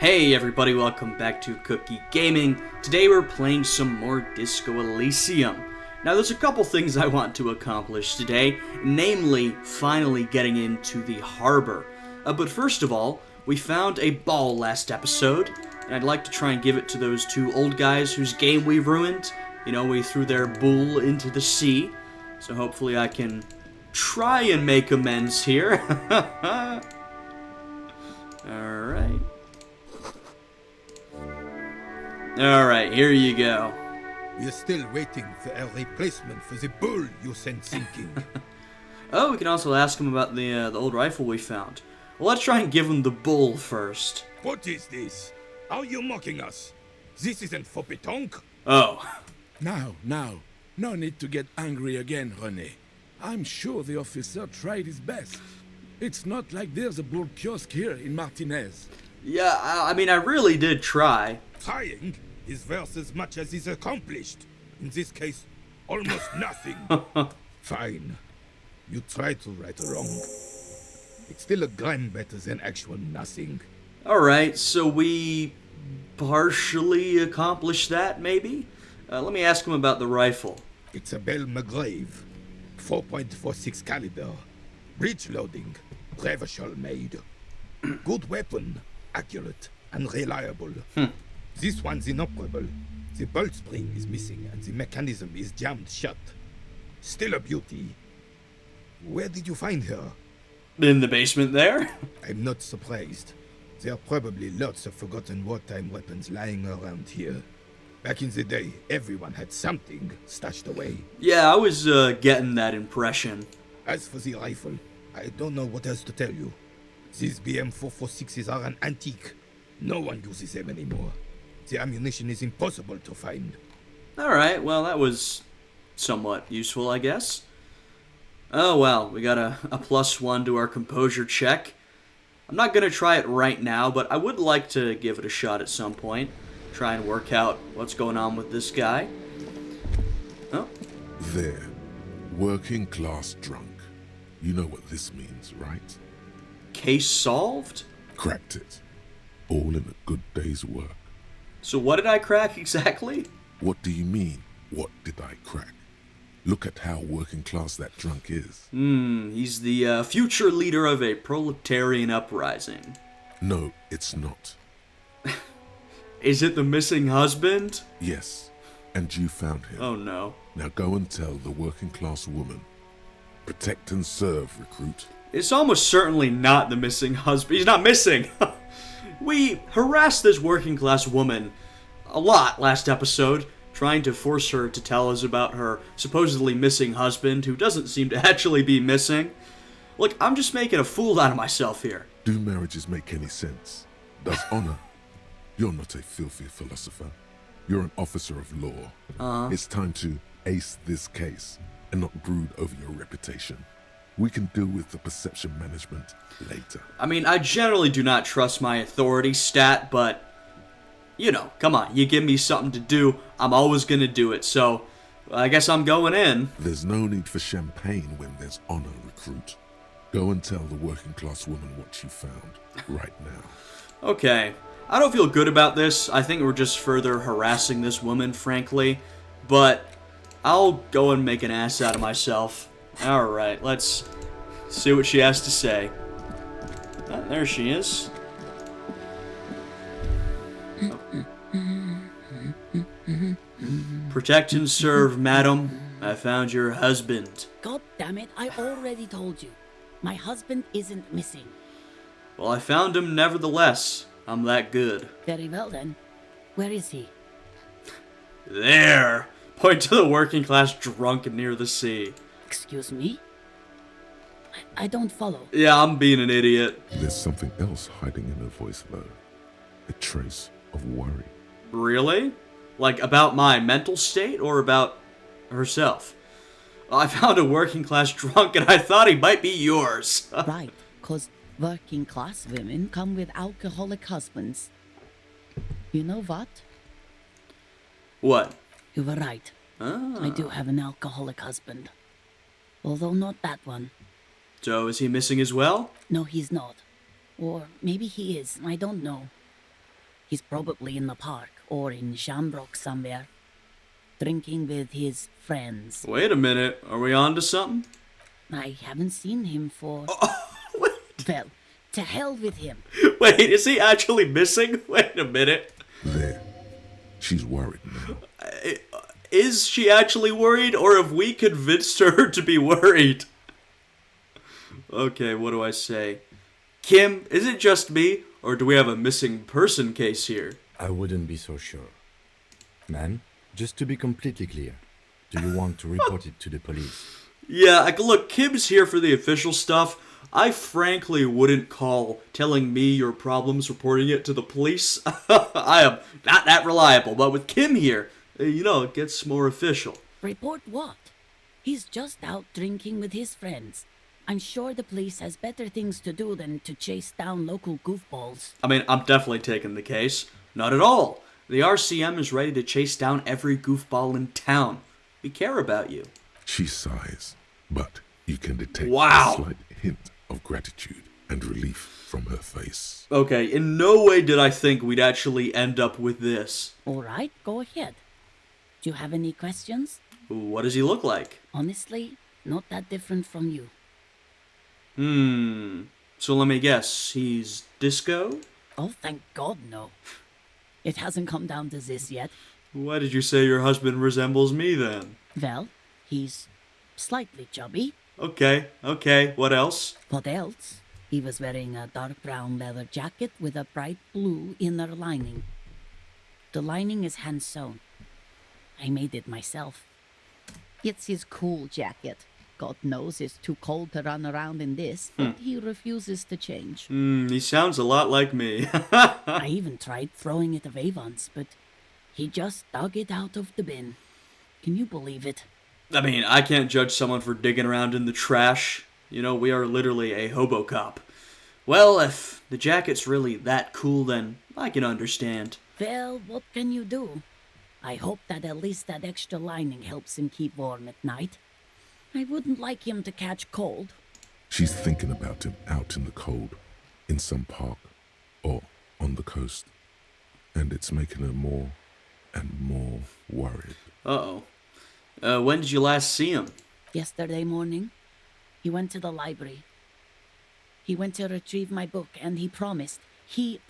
Hey everybody, welcome back to Cookie Gaming. Today we're playing some more Disco Elysium. Now there's a couple things I want to accomplish today, namely finally getting into the harbor. But first of all, we found a ball last episode, and I'd like to try and give it to those two old guys whose game we ruined. You know, we threw their bull into the sea, so hopefully I can try and make amends here. Alright. Alright, here you go. We're still waiting for a replacement for the bull you sent sinking. Oh, we can also ask him about the old rifle we found. Well, let's try and give him the bull first. What is this? Are you mocking us? This isn't for pétanque. Oh. Now, no need to get angry again, Rene. I'm sure the officer tried his best. It's not like there's a bull kiosk here in Martinez. Yeah, I mean, I really did try. Trying is worth as much as is accomplished. In this case, almost nothing. Fine. You tried to right a wrong. It's still a gram better than actual nothing. Alright, so we partially accomplished that, maybe? Let me ask him about the rifle. It's a Bell McGrave. 4.46 caliber. Breech loading. Revachol made. Good weapon. Accurate and reliable. This one's inoperable. The bolt spring is missing and the mechanism is jammed shut. Still a beauty. Where did you find her? In the basement there? I'm not surprised. There are probably lots of forgotten wartime weapons lying around here. Back in the day, everyone had something stashed away. Yeah, I was getting that impression. As for the rifle, I don't know what else to tell you. These BM-446s are an antique. No one uses them anymore. The ammunition is impossible to find. Alright, well, that was somewhat useful, I guess. Oh, well, we got a +1 to our composure check. I'm not going to try it right now, but I would like to give it a shot at some point. Try and work out what's going on with this guy. Oh. There. Working class drunk. You know what this means, right? Case solved? Cracked it. All in a good day's work. So what did I crack exactly? What do you mean, what did I crack? Look at how working class that drunk is. He's the future leader of a proletarian uprising. No, it's not. Is it the missing husband? Yes, and you found him. Oh no. Now go and tell the working class woman. Protect and serve, recruit. It's almost certainly not the missing husband. He's not missing. We harassed this working class woman a lot last episode, trying to force her to tell us about her supposedly missing husband, who doesn't seem to actually be missing. Look, I'm just making a fool out of myself here. Do marriages make any sense? Does honor? You're not a filthy philosopher. You're an officer of law. It's time to ace this case and not brood over your reputation. We can deal with the perception management later. I mean, I generally do not trust my authority stat, but, you know, come on, you give me something to do, I'm always gonna do it, so I guess I'm going in. There's no need for champagne when there's honor, recruit. Go and tell the working class woman what you found right now. Okay, I don't feel good about this. I think we're just further harassing this woman, frankly, but I'll go and make an ass out of myself. Alright, let's see what she has to say. Ah, there she is. Oh. Protect and serve, madam. I found your husband. God damn it, I already told you. My husband isn't missing. Well, I found him nevertheless. I'm that good. Very well then. Where is he? There! Point to the working class drunk near the sea. Excuse me? I don't follow. Yeah, I'm being an idiot. There's something else hiding in her voice, though. A trace of worry. Really? Like, about my mental state or about herself? I found a working class drunk and I thought he might be yours. Right, because working class women come with alcoholic husbands. You know what? What? You were right. I do have an alcoholic husband. Although not that one. So is he missing as well? No, he's not. Or maybe he is, I don't know. He's probably in the park or in Shamrock somewhere, drinking with his friends. Wait a minute. Are we on to something? I haven't seen him for... Wait. Well, to hell with him. Wait, is he actually missing? Wait a minute. There. She's worried now. Is she actually worried, or have we convinced her to be worried? Okay, what do I say? Kim, is it just me, or do we have a missing person case here? I wouldn't be so sure. Man, just to be completely clear, do you want to report it to the police? Yeah, look, Kim's here for the official stuff. I frankly wouldn't call telling me your problems reporting it to the police. I am not that reliable, but with Kim here, it gets more official. Report what? He's just out drinking with his friends. I'm sure the police has better things to do than to chase down local goofballs. I mean, I'm definitely taking the case. Not at all. The RCM is ready to chase down every goofball in town. We care about you. She sighs, but you can detect Wow. a slight hint of gratitude and relief from her face. Okay, in no way did I think we'd actually end up with this. All right, go ahead. Do you have any questions? What does he look like? Honestly, not that different from you. So let me guess, he's disco? Oh, thank God, no. It hasn't come down to this yet. Why did you say your husband resembles me then? Well, he's slightly chubby. Okay, what else? What else? He was wearing a dark brown leather jacket with a bright blue inner lining. The lining is hand-sewn. I made it myself. It's his cool jacket. God knows it's too cold to run around in this, but he refuses to change. He sounds a lot like me. I even tried throwing it away once, but he just dug it out of the bin. Can you believe it? I mean, I can't judge someone for digging around in the trash. We are literally a hobo cop. Well, if the jacket's really that cool, then I can understand. Well, what can you do? I hope that at least that extra lining helps him keep warm at night. I wouldn't like him to catch cold. She's thinking about him out in the cold, in some park, or on the coast. And it's making her more and more worried. Uh-oh. When did you last see him? Yesterday morning, he went to the library. He went to retrieve my book, and he promised he'd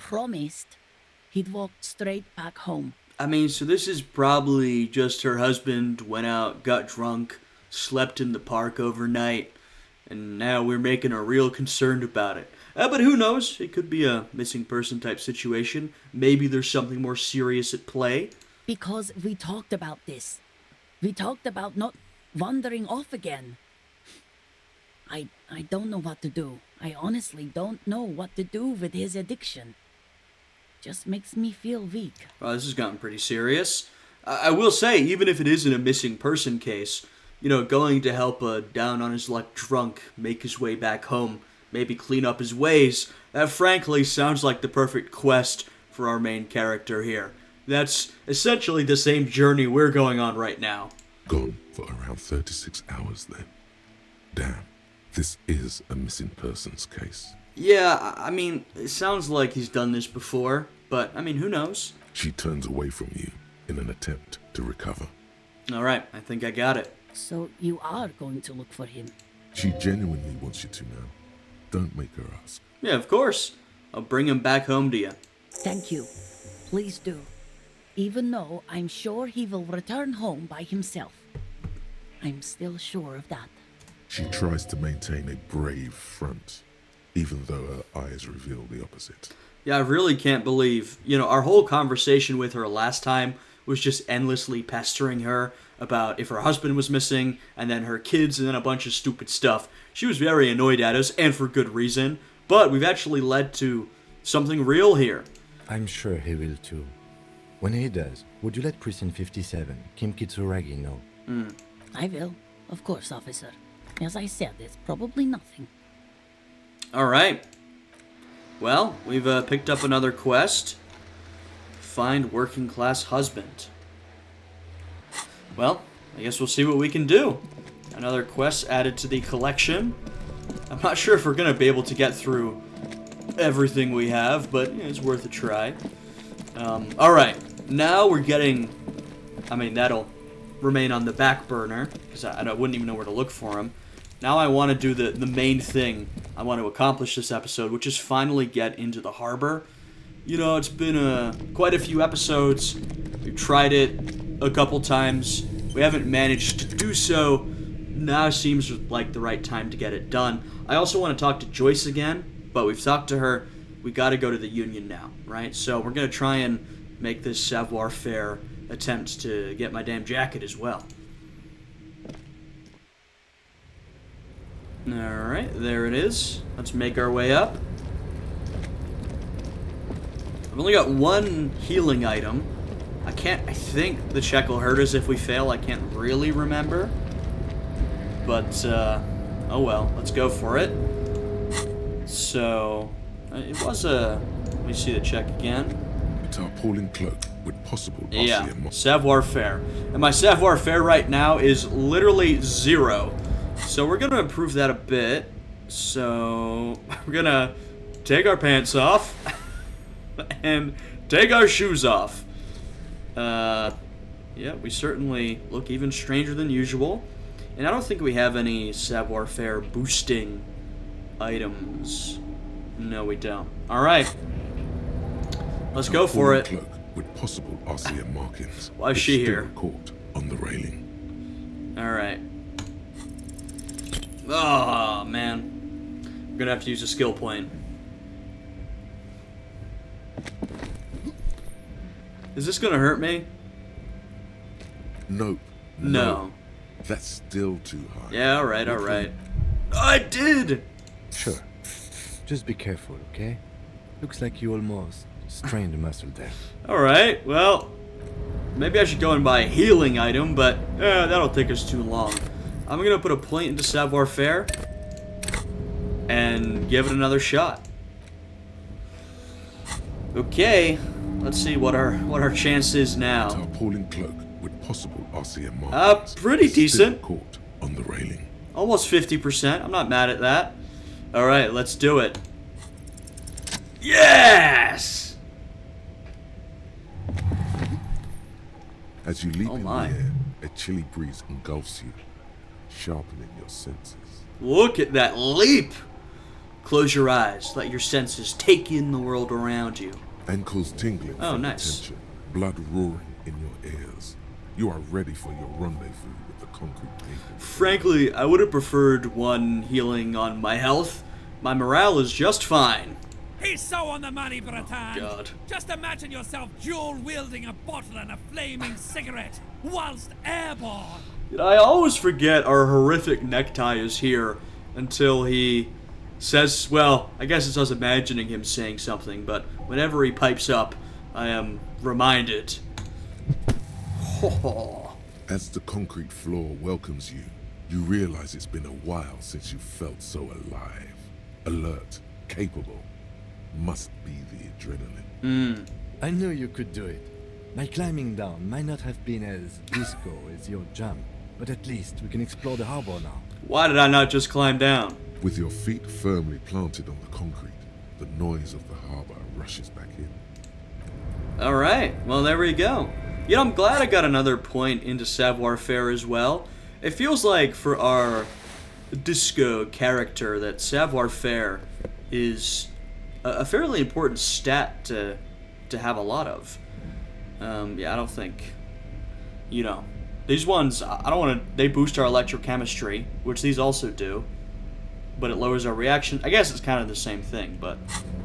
walk straight back home. I mean, so this is probably just her husband went out, got drunk, slept in the park overnight, and now we're making her real concerned about it. But who knows? It could be a missing person type situation. Maybe there's something more serious at play. Because we talked about this. We talked about not wandering off again. I don't know what to do. I honestly don't know what to do with his addiction. Just makes me feel weak. Well, this has gotten pretty serious. I will say, even if it isn't a missing person case, going to help a down on his luck drunk make his way back home, maybe clean up his ways, that frankly sounds like the perfect quest for our main character here. That's essentially the same journey we're going on right now. Gone for around 36 hours then. Damn, this is a missing persons case. Yeah, I mean, it sounds like he's done this before, but, I mean, who knows? She turns away from you in an attempt to recover. Alright, I think I got it. So you are going to look for him? She genuinely wants you to now. Don't make her ask. Yeah, of course. I'll bring him back home to you. Thank you. Please do. Even though I'm sure he will return home by himself. I'm still sure of that. She tries to maintain a brave front, even though her eyes reveal the opposite. Yeah, I really can't believe, our whole conversation with her last time was just endlessly pestering her about if her husband was missing, and then her kids, and then a bunch of stupid stuff. She was very annoyed at us, and for good reason, but we've actually led to something real here. I'm sure he will too. When he does, would you let Precinct 57, Kim Kitsuragi, know? I will. Of course, officer. As I said, it's probably nothing. Alright. Well, we've picked up another quest. Find working class husband. Well, I guess we'll see what we can do. Another quest added to the collection. I'm not sure if we're going to be able to get through everything we have, but it's worth a try. Alright, now we're getting... I mean, that'll remain on the back burner, because I wouldn't even know where to look for him. Now I want to do the main thing I want to accomplish this episode, which is finally get into the harbor. You know, it's been quite a few episodes. We've tried it a couple times. We haven't managed to do so. Now seems like the right time to get it done. I also want to talk to Joyce again, but we've talked to her. We got to go to the Union now, right? So we're going to try and make this savoir-faire attempt to get my damn jacket as well. Alright, there it is. Let's make our way up. I've only got one healing item. I think the check will hurt us if we fail. I can't really remember. But, oh well, let's go for it. So, it was let me see the check again. A tarpaulin cloak with possible RCM. Yeah, savoir-faire. And my savoir-faire right now is literally 0. So we're going to improve that a bit. So we're going to take our pants off and take our shoes off. Yeah, we certainly look even stranger than usual. And I don't think we have any savoir-faire boosting items. No, we don't. All right. Let's go for it. Cloak with possible RCM markings. Why is she here? Caught on the railing. All right. Oh, man. I'm gonna have to use a skill point. Is this gonna hurt me? Nope. No. That's still too high. Yeah, alright. I did! Sure. Just be careful, okay? Looks like you almost strained a muscle there. Alright, well, maybe I should go and buy a healing item, but that'll take us too long. I'm gonna put a point into savoir-faire and give it another shot. Okay, let's see what our chance is now. Tarpaulin cloak with possible RCM markings. Pretty decent. Caught on the railing. Almost 50%. I'm not mad at that. Alright, let's do it. Yes! As you leap in the my. air, a chilly breeze engulfs you, sharpening your senses. Look at that leap! Close your eyes. Let your senses take in the world around you. Ankles tingling from nice. the tension, blood roaring in your ears. You are ready for your rendezvous with the concrete pavement. Frankly, I would have preferred one healing on my health. My morale is just fine. He's so on the money, Breton. God. Just imagine yourself dual-wielding a bottle and a flaming cigarette whilst airborne. I always forget our horrific necktie is here until he says, well, I guess it's us imagining him saying something, but whenever he pipes up, I am reminded. As the concrete floor welcomes you, you realize it's been a while since you felt so alive. Alert, capable. Must be the adrenaline. I knew you could do it. My climbing down might not have been as disco as your jump, but at least we can explore the harbor now. Why did I not just climb down? With your feet firmly planted on the concrete, the noise of the harbor rushes back in. Alright, well there we go. You know, I'm glad I got another point into savoir-faire as well. It feels like for our disco character that savoir-faire is a fairly important stat to have a lot of. Yeah, I don't think, you know, these ones, I don't want to, they boost our electrochemistry, which these also do, but it lowers our reaction. I guess it's kind of the same thing, but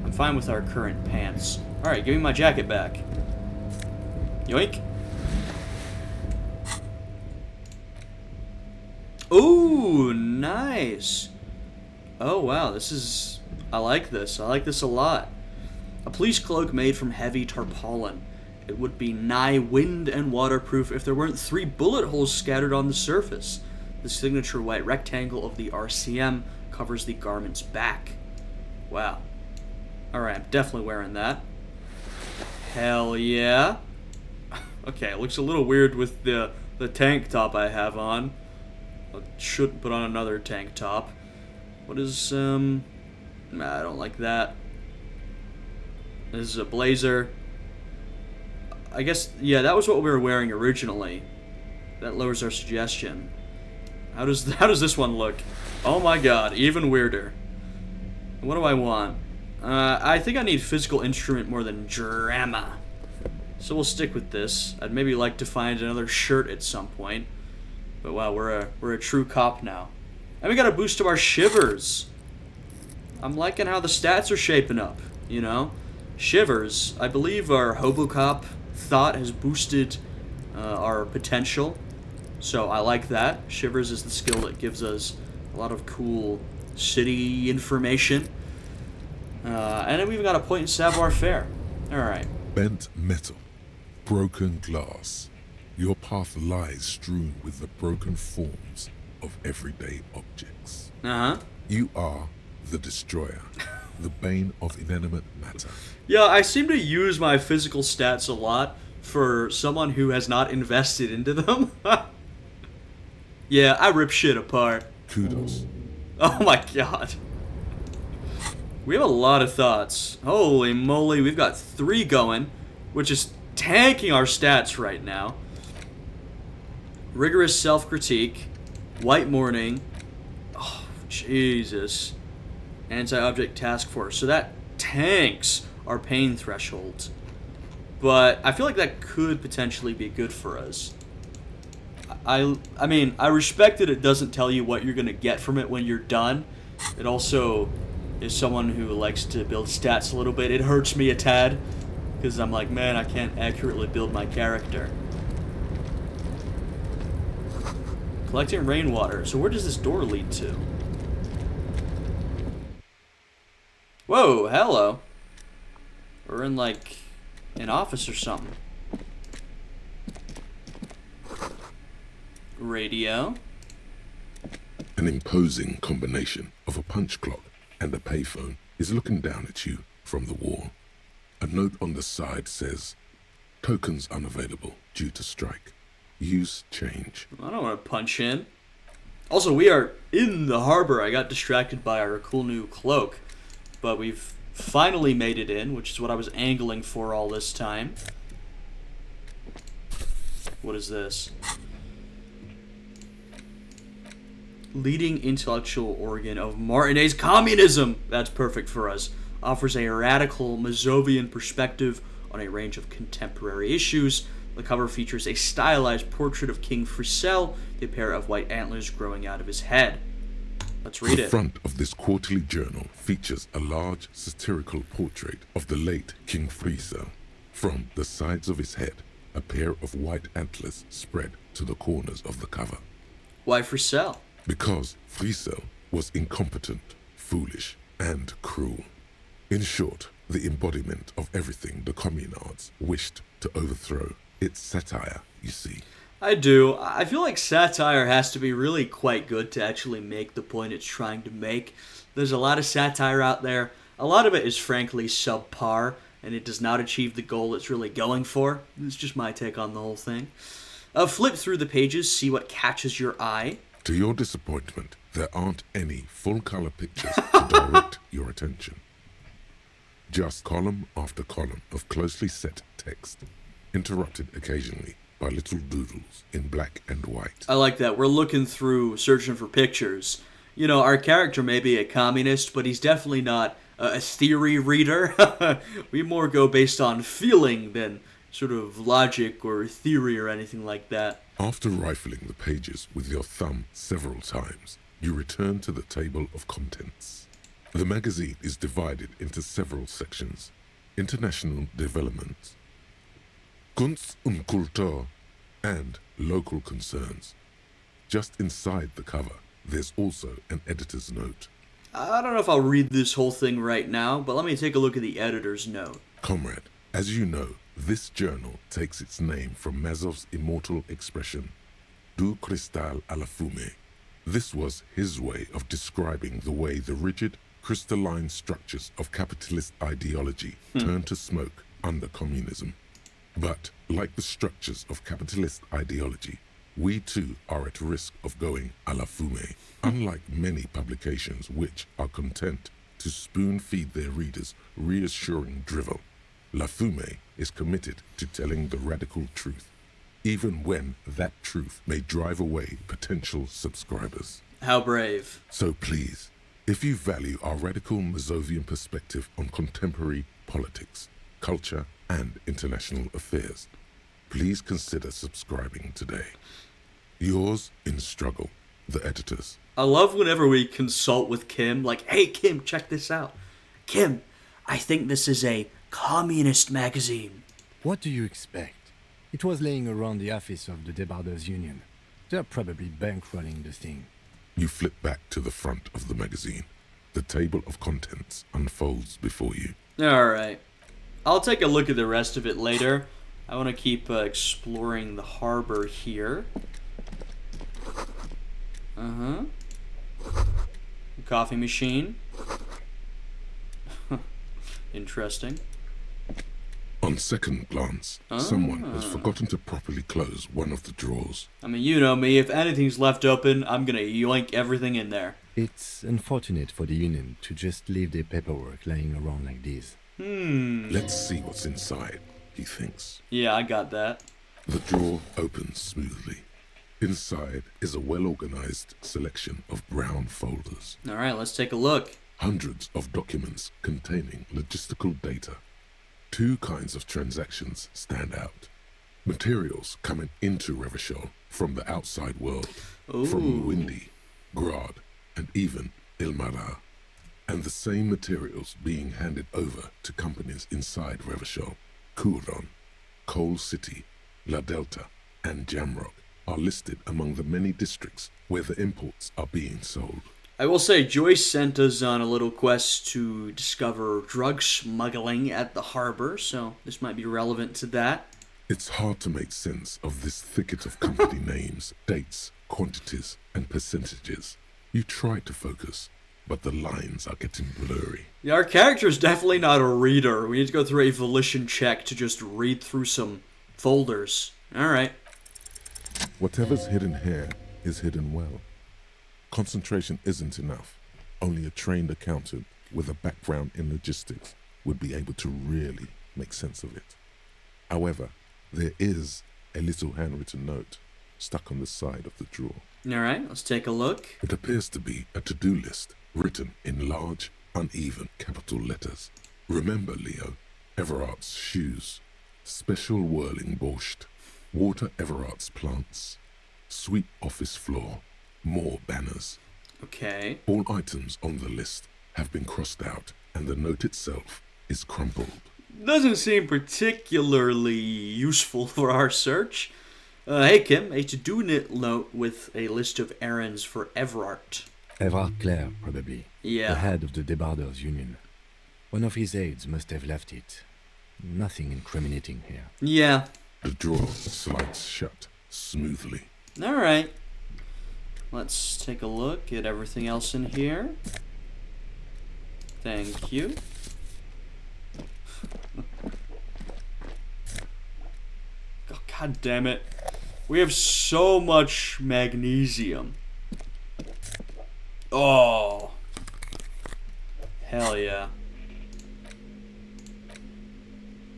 I'm fine with our current pants. Alright, give me my jacket back. Yoink. Ooh, nice. Oh, wow, this is... I like this. I like this a lot. A police cloak made from heavy tarpaulin. It would be nigh wind and waterproof if there weren't 3 bullet holes scattered on the surface. The signature white rectangle of the RCM covers the garment's back. Wow. Alright, I'm definitely wearing that. Hell yeah. Okay, it looks a little weird with the tank top I have on. I shouldn't put on another tank top. What is, nah, I don't like that. This is a blazer. I guess, yeah, that was what we were wearing originally. That lowers our suggestion. How does this one look? Oh my god, even weirder. What do I want? I think I need physical instrument more than drama. So we'll stick with this. I'd maybe like to find another shirt at some point. But wow, we're a true cop now. And we got a boost to our shivers. I'm liking how the stats are shaping up, you know? Shivers, I believe our Hobocop thought has boosted our potential. So I like that. Shivers is the skill that gives us a lot of cool city information. And then we've got a point in savoir-faire. Alright. Bent metal, broken glass. Your path lies strewn with the broken forms of everyday objects. Uh-huh. You are the destroyer, the bane of inanimate matter. Yeah, I seem to use my physical stats a lot for someone who has not invested into them. Yeah, I rip shit apart. Kudos. Oh my god. We have a lot of thoughts. Holy moly, we've got 3 going, which is tanking our stats right now. Rigorous self-critique, white morning, oh, Jesus, anti-object task force. So that tanks our pain threshold. But I feel like that could potentially be good for us. I mean, I respect that it doesn't tell you what you're going to get from it when you're done. It also is someone who likes to build stats a little bit. It hurts me a tad, because I'm like, man, I can't accurately build my character. Collecting rainwater. So where does this door lead to? Whoa, hello. We're in, like, an office or something. Radio. An imposing combination of a punch clock and a payphone is looking down at you from the wall. A note on the side says, "Tokens unavailable due to strike. Use change." I don't want to punch in. Also, we are in the harbor. I got distracted by our cool new cloak. But we've finally made it in, which is what I was angling for all this time. What is this? Leading intellectual organ of Martinez communism. That's perfect for us. Offers a radical Mazovian perspective on a range of contemporary issues. The cover features a stylized portrait of King Frisell, a pair of white antlers growing out of his head. Let's read it. The front of this quarterly journal features a large satirical portrait of the late King Frisell. From the sides of his head, a pair of white antlers spread to the corners of the cover. Why Frisell? Because Frisell was incompetent, foolish, and cruel. In short, the embodiment of everything the communards wished to overthrow. It's satire, you see. I do. I feel like satire has to be really quite good to actually make the point it's trying to make. There's a lot of satire out there. A lot of it is frankly subpar, and it does not achieve the goal it's really going for. It's just my take on the whole thing. Flip through the pages, see what catches your eye. To your disappointment, there aren't any full-color pictures to direct your attention. Just column after column of closely set text, interrupted occasionally by little doodles in black and white. I like that. We're looking through, searching for pictures. You know, our character may be a communist, but he's definitely not a theory reader. We more go based on feeling than sort of logic or theory or anything like that. After rifling the pages with your thumb several times, you return to the table of contents. The magazine is divided into several sections. International developments, Kunst und Kultur, and local concerns. Just inside the cover, there's also an editor's note. I don't know if I'll read this whole thing right now, but let me take a look at the editor's note. Comrade, as you know, this journal takes its name from Mazov's immortal expression, Du cristal à la fumée. This was his way of describing the way the rigid, crystalline structures of capitalist ideology turn to smoke under communism. But, like the structures of capitalist ideology, we too are at risk of going à la fumée, unlike many publications which are content to spoon-feed their readers reassuring drivel. La Fume is committed to telling the radical truth, even when that truth may drive away potential subscribers. How brave. So please, if you value our radical Mazovian perspective on contemporary politics, culture, and international affairs, please consider subscribing today. Yours in struggle, the editors. I love whenever we consult with Kim, like, hey Kim, check this out. Kim, I think this is a communist magazine. What do you expect? It was laying around the office of the Debarders Union. They're probably bankrolling the thing. You flip back to the front of the magazine. The table of contents unfolds before you. Alright. I'll take a look at the rest of it later. I want to keep exploring the harbor here. Coffee machine. Interesting. On second glance, someone has forgotten to properly close one of the drawers. I mean, you know me, if anything's left open, I'm gonna yoink everything in there. It's unfortunate for the Union to just leave their paperwork lying around like this. Let's see what's inside, he thinks. Yeah, I got that. The drawer opens smoothly. Inside is a well-organized selection of brown folders. Alright, let's take a look. Hundreds of documents containing logistical data. Two kinds of transactions stand out. Materials coming into Revachol from the outside world, from Windy, Grad, and even Ilmara. And the same materials being handed over to companies inside Revachol. Couron, Coal City, La Delta, and Jamrock are listed among the many districts where the imports are being sold. I will say, Joyce sent us on a little quest to discover drug smuggling at the harbor, so this might be relevant to that. It's hard to make sense of this thicket of company names, dates, quantities, and percentages. You try to focus, but the lines are getting blurry. Yeah, our character's definitely not a reader. We need to go through a volition check to just read through some folders. Alright. Whatever's hidden here is hidden well. Concentration isn't enough. Only a trained accountant with a background in logistics would be able to really make sense of it. However, there is a little handwritten note stuck on the side of the drawer. Alright, let's take a look. It appears to be a to-do list written in large, uneven capital letters. Remember, Leo, Evrart's shoes, special whirling borscht, water Evrart's plants, sweep office floor, more banners. Okay. All items on the list have been crossed out, and the note itself is crumpled. Doesn't seem particularly useful for our search. Hey Kim, a to-do note with a list of errands for Evrart. Evrart Clare, probably. Yeah. The head of the Debarders Union. One of his aides must have left it. Nothing incriminating here. Yeah. The drawer slides shut smoothly. Alright. Let's take a look at everything else in here. Thank you. Oh, God damn it. We have so much magnesium. Oh. Hell yeah.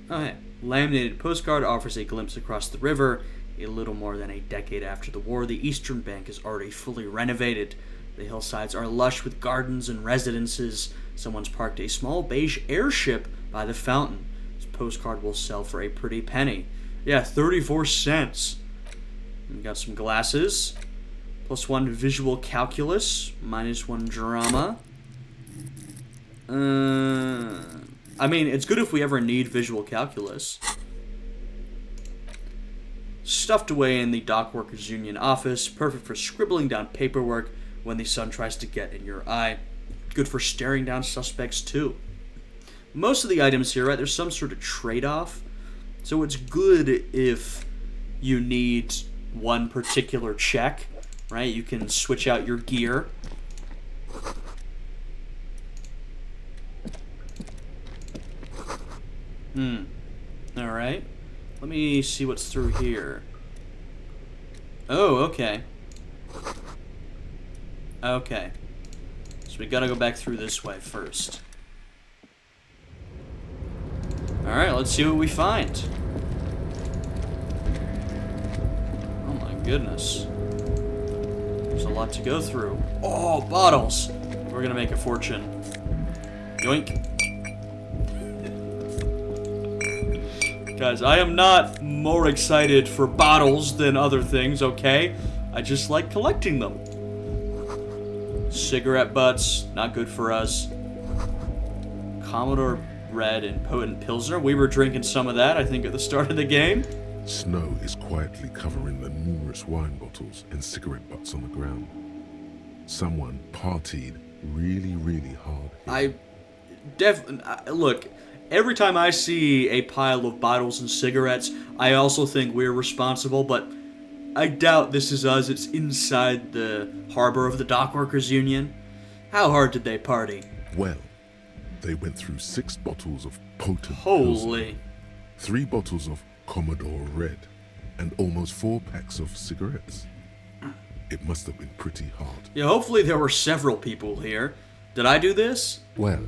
Oh, hey. Laminated postcard offers a glimpse across the river. A little more than a decade after the war, the eastern bank is already fully renovated. The hillsides are lush with gardens and residences. Someone's parked a small beige airship by the fountain. This postcard will sell for a pretty penny. Yeah, 34 cents. We got some glasses. +1 visual calculus. -1 drama. I mean, it's good if we ever need visual calculus. Stuffed away in the Dockworkers Union office, perfect for scribbling down paperwork when the sun tries to get in your eye. Good for staring down suspects too. Most of the items here, right, there's some sort of trade-off. So it's good if you need one particular check, right? You can switch out your gear. Alright. Let me see what's through here. Oh, okay. Okay. So we gotta go back through this way first. Alright, let's see what we find. Oh my goodness. There's a lot to go through. Oh, bottles! We're gonna make a fortune. Yoink. Guys, I am not more excited for bottles than other things, okay? I just like collecting them. Cigarette butts, not good for us. Commodore Red and Potent Pilsner. We were drinking some of that, I think, at the start of the game. Snow is quietly covering the numerous wine bottles and cigarette butts on the ground. Someone partied really, really hard. Look, every time I see a pile of bottles and cigarettes, I also think we're responsible, but I doubt this is us. It's inside the harbor of the Dockworkers Union. How hard did they party? Well, they went through 6 bottles of potent Holy. Pilsner, 3 bottles of Commodore Red, and almost 4 packs of cigarettes. It must have been pretty hard. Yeah, hopefully there were several people here. Did I do this? Well,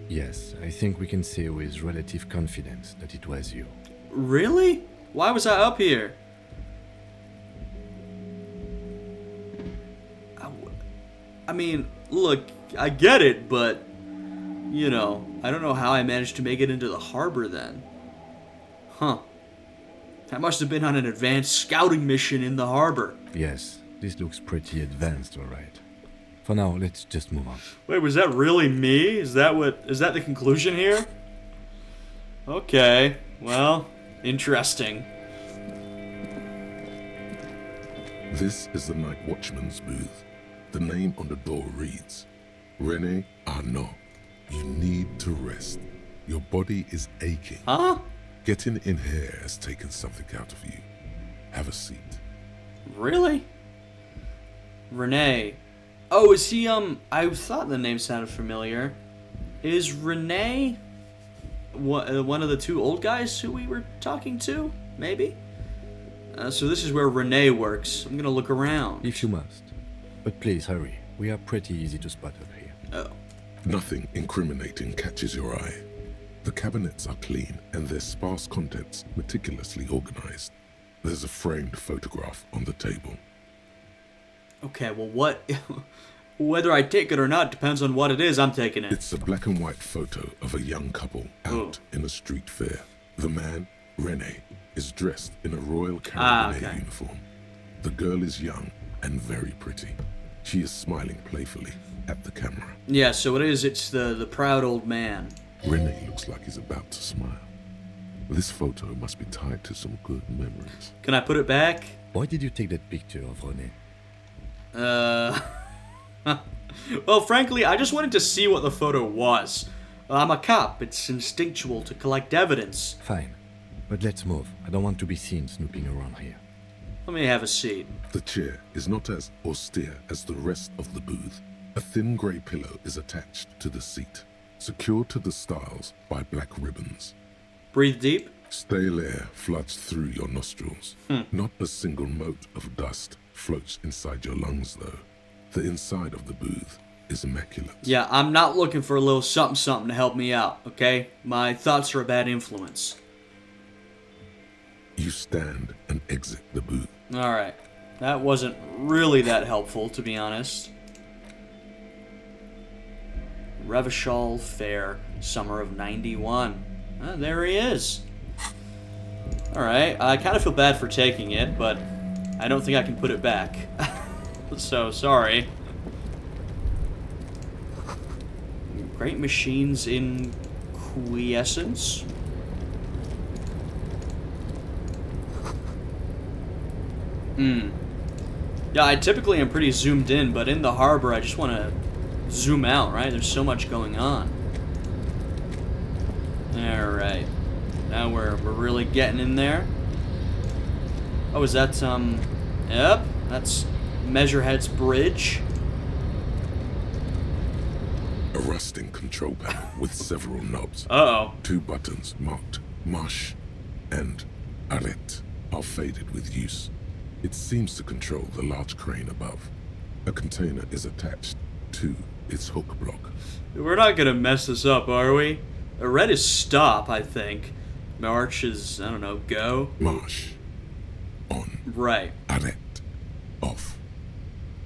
yes, I think we can say with relative confidence that it was you. Really? Why was I up here? I mean, look, I get it, but, you know, I don't know how I managed to make it into the harbor then. Huh. I must have been on an advanced scouting mission in the harbor. Yes, this looks pretty advanced, alright. For now, let's just move on. Wait, was that really me? Is that the conclusion here? Okay, well, interesting. This is the night watchman's booth. The name on the door reads, Rene Arnaud. You need to rest. Your body is aching. Huh? Getting in here has taken something out of you. Have a seat. Really? Rene. Oh, is he, I thought the name sounded familiar. Is Rene one of the 2 old guys who we were talking to? Maybe? So this is where Rene works. I'm gonna look around. If you must. But please hurry. We are pretty easy to spot up here. Oh. Nothing incriminating catches your eye. The cabinets are clean and their sparse contents meticulously organized. There's a framed photograph on the table. Okay, well what... Whether I take it or not depends on what it is. I'm taking it. It's a black and white photo of a young couple out in a street fair. The man, Rene, is dressed in a Royal Carabinieri uniform. The girl is young and very pretty. She is smiling playfully at the camera. Yeah, so it is. It's the proud old man. Rene looks like he's about to smile. This photo must be tied to some good memories. Can I put it back? Why did you take that picture of Rene? Well, frankly, I just wanted to see what the photo was. I'm a cop. It's instinctual to collect evidence. Fine. But let's move. I don't want to be seen snooping around here. Let me have a seat. The chair is not as austere as the rest of the booth. A thin grey pillow is attached to the seat, secured to the stiles by black ribbons. Breathe deep. Stale air floods through your nostrils. Not a single mote of dust floats inside your lungs, though. The inside of the booth is immaculate. Yeah, I'm not looking for a little something to help me out, okay? My thoughts are a bad influence. You stand and exit the booth. Alright. That wasn't really that helpful, to be honest. Revachol Fair, summer of 91. There he is. Alright, I kind of feel bad for taking it, but I don't think I can put it back. So, sorry. Great machines in quiescence. Yeah, I typically am pretty zoomed in, but in the harbor I just want to zoom out, right? There's so much going on. Alright. Now we're really getting in there. Oh, is that, yep, that's Measurehead's bridge. A rusting control panel with several knobs. Uh-oh. 2 buttons marked Marche and Arrête are faded with use. It seems to control the large crane above. A container is attached to its hook block. We're not gonna mess this up, are we? Red is stop, I think. March is, I don't know, go? Marsh. On. Right. Arrête. Off.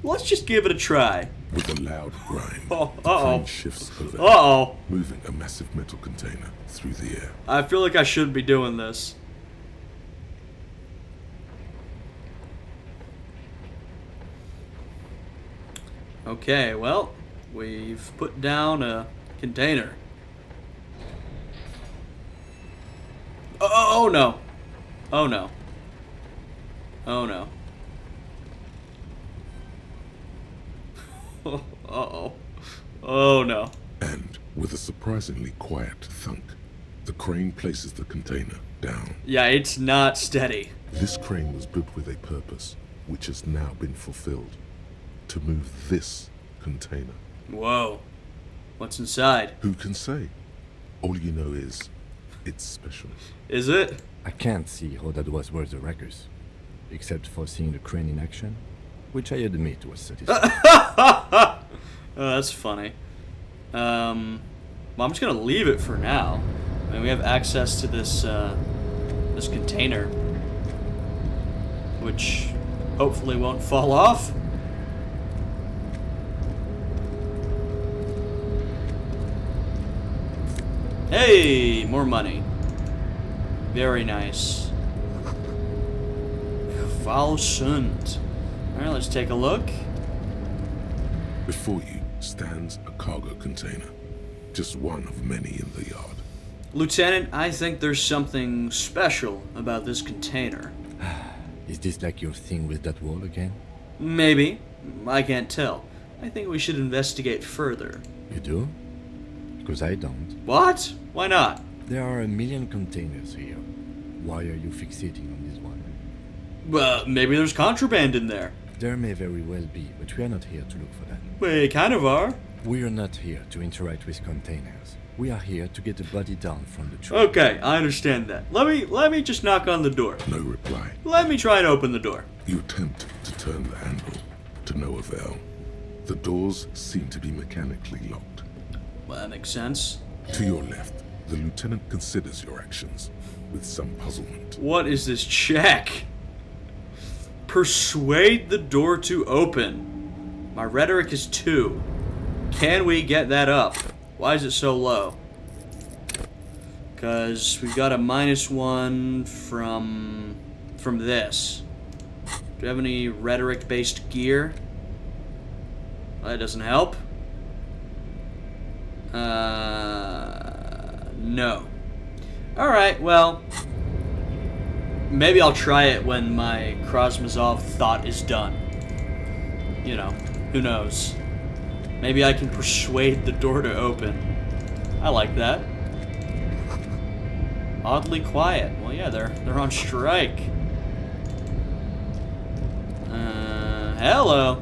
Let's just give it a try. With a loud grind, Oh, the uh-oh. crane shifts over, Uh-oh. moving a massive metal container through the air. I feel like I shouldn't be doing this. Okay, well, we've put down a container. Oh no. Oh no. Oh no. Uh-oh. Oh no. And with a surprisingly quiet thunk, the crane places the container down. Yeah, it's not steady. This crane was built with a purpose, which has now been fulfilled. To move this container. Whoa. What's inside? Who can say? All you know is, it's special. Is it? I can't see how that was worth the wreckers, except for seeing the crane in action, which I admit was satisfying. Oh, that's funny. Well, I'm just gonna leave it for now. I mean, we have access to this, this container, which hopefully won't fall off. Hey, more money. Very nice. Valsund. Alright, let's take a look. Before you stands a cargo container, just one of many in the yard. Lieutenant, I think there's something special about this container. Is this like your thing with that wall again? Maybe. I can't tell. I think we should investigate further. You do? Because I don't. What? Why not? There are a million containers here. Why are you fixating on this one? Well, maybe there's contraband in there. There may very well be, but we are not here to look for that. We kind of are. We are not here to interact with containers. We are here to get the body down from the tree. Okay, I understand that. Let me just knock on the door. No reply. Let me try and open the door. You attempt to turn the handle, to no avail. The doors seem to be mechanically locked. Well, that makes sense. To your left, the lieutenant considers your actions with some puzzlement. What is this check? Persuade the door to open. My rhetoric is 2. Can we get that up? Why is it so low? Because we've got a -1 from this. Do you have any rhetoric-based gear? Well, that doesn't help. No. Alright, well, maybe I'll try it when my Krasmazov thought is done. You know, who knows? Maybe I can persuade the door to open. I like that. Oddly quiet. Well, yeah, they're on strike. Hello.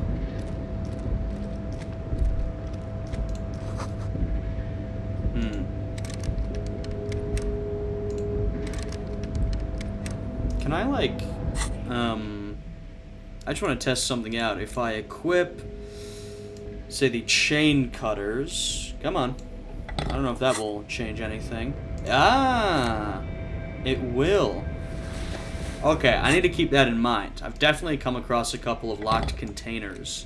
Can I, like, I just want to test something out. If I equip, say, the chain cutters. Come on. I don't know if that will change anything. Ah! It will. Okay, I need to keep that in mind. I've definitely come across a couple of locked containers.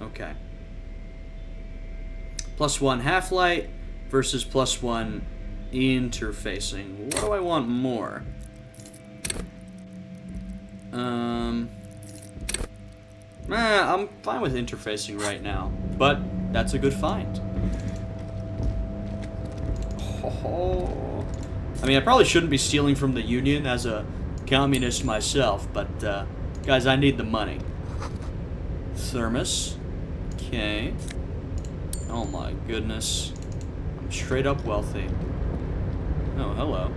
Okay. +1 half-light versus +1 interfacing. What do I want more? I'm fine with interfacing right now, but that's a good find. Oh. I mean, I probably shouldn't be stealing from the Union as a communist myself, but, guys, I need the money. Thermos. Okay. Oh my goodness. I'm straight up wealthy. Oh, hello.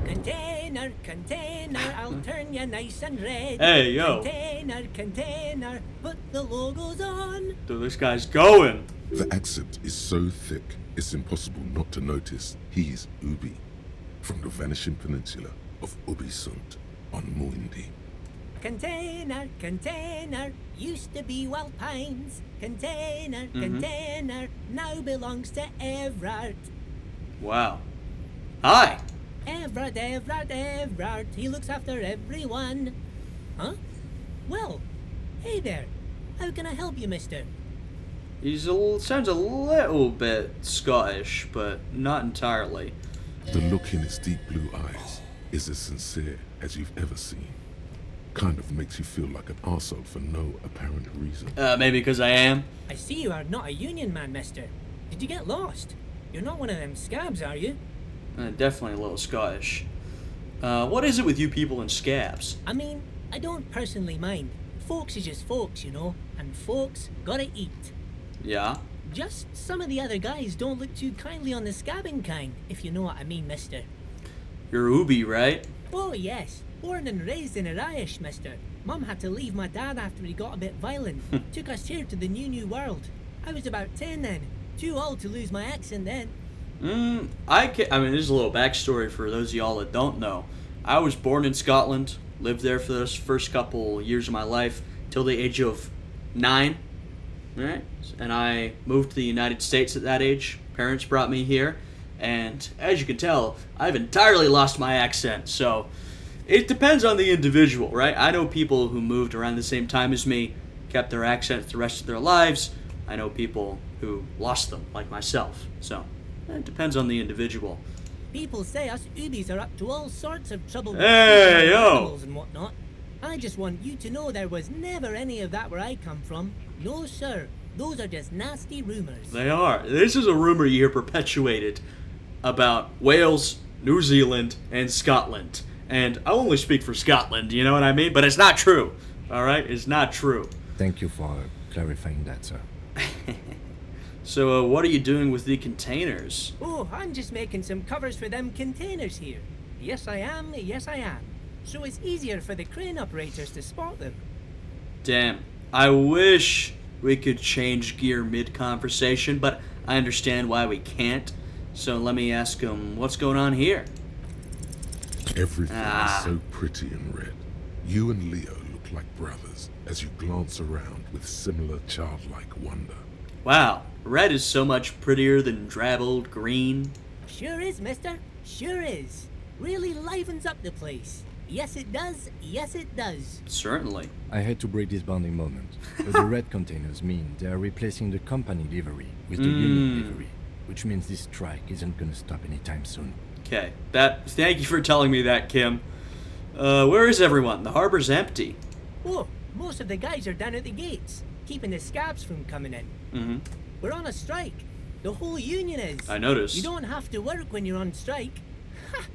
Container, container, I'll turn you nice and red. Hey, yo. Container, container, put the logos on. Dude, this guy's going. The accent is so thick, it's impossible not to notice he's Ubi, from the vanishing peninsula of Ubisund on Muindi. Container, container, used to be Wild Pines. Container, container, now belongs to Evrart. Wow. Hi. Evrart, Evrart, Evrart, he looks after everyone. Huh? Well, hey there. How can I help you, mister? Sounds a little bit Scottish, but not entirely. The look in his deep blue eyes is as sincere as you've ever seen. Kind of makes you feel like an arsehole for no apparent reason. Maybe because I am. I see you are not a union man, mister. Did you get lost? You're not one of them scabs, are you? Definitely a little Scottish. What is it with you people and scabs? I mean, I don't personally mind. Folks is just folks, you know, and folks gotta eat. Yeah? Just some of the other guys don't look too kindly on the scabbing kind, if you know what I mean, mister. You're Ubi, right? Oh, yes. Born and raised in Irish, mister. Mum had to leave my dad after he got a bit violent. Took us here to the new world. I was about 10 then. Too old to lose my accent then. I mean, there's a little backstory for those of y'all that don't know. I was born in Scotland, lived there for those first couple years of my life, till the age of 9. Alright? And I moved to the United States at that age. Parents brought me here. And as you can tell, I've entirely lost my accent, so it depends on the individual, right? I know people who moved around the same time as me, kept their accents the rest of their lives. I know people who lost them, like myself. So, it depends on the individual. People say us Ubis are up to all sorts of trouble with Hey, yo! animals and whatnot. I just want you to know there was never any of that where I come from. No, sir. Those are just nasty rumors. They are. This is a rumor you hear perpetuated about Wales, New Zealand, and Scotland. And I only speak for Scotland, you know what I mean? But it's not true. Alright? It's not true. Thank you for clarifying that, sir. So, what are you doing with the containers? Oh, I'm just making some covers for them containers here. Yes, I am. Yes, I am. So it's easier for the crane operators to spot them. Damn. I wish we could change gear mid-conversation, but I understand why we can't. So let me ask him, what's going on here? Everything is so pretty and red. You and Leo look like brothers as you glance around with similar childlike wonder. Wow, red is so much prettier than drab old green. Sure is, mister. Sure is. Really livens up the place. Yes, it does. Yes, it does. Certainly. I hate to break this bonding moment, but the red containers mean they are replacing the company livery with the union livery, which means this strike isn't gonna stop anytime soon. Okay, thank you for telling me that, Kim. Where is everyone? The harbor's empty. Oh, most of the guys are down at the gates, keeping the scabs from coming in. We're on a strike. The whole union is. I noticed. You don't have to work when you're on strike. Ha!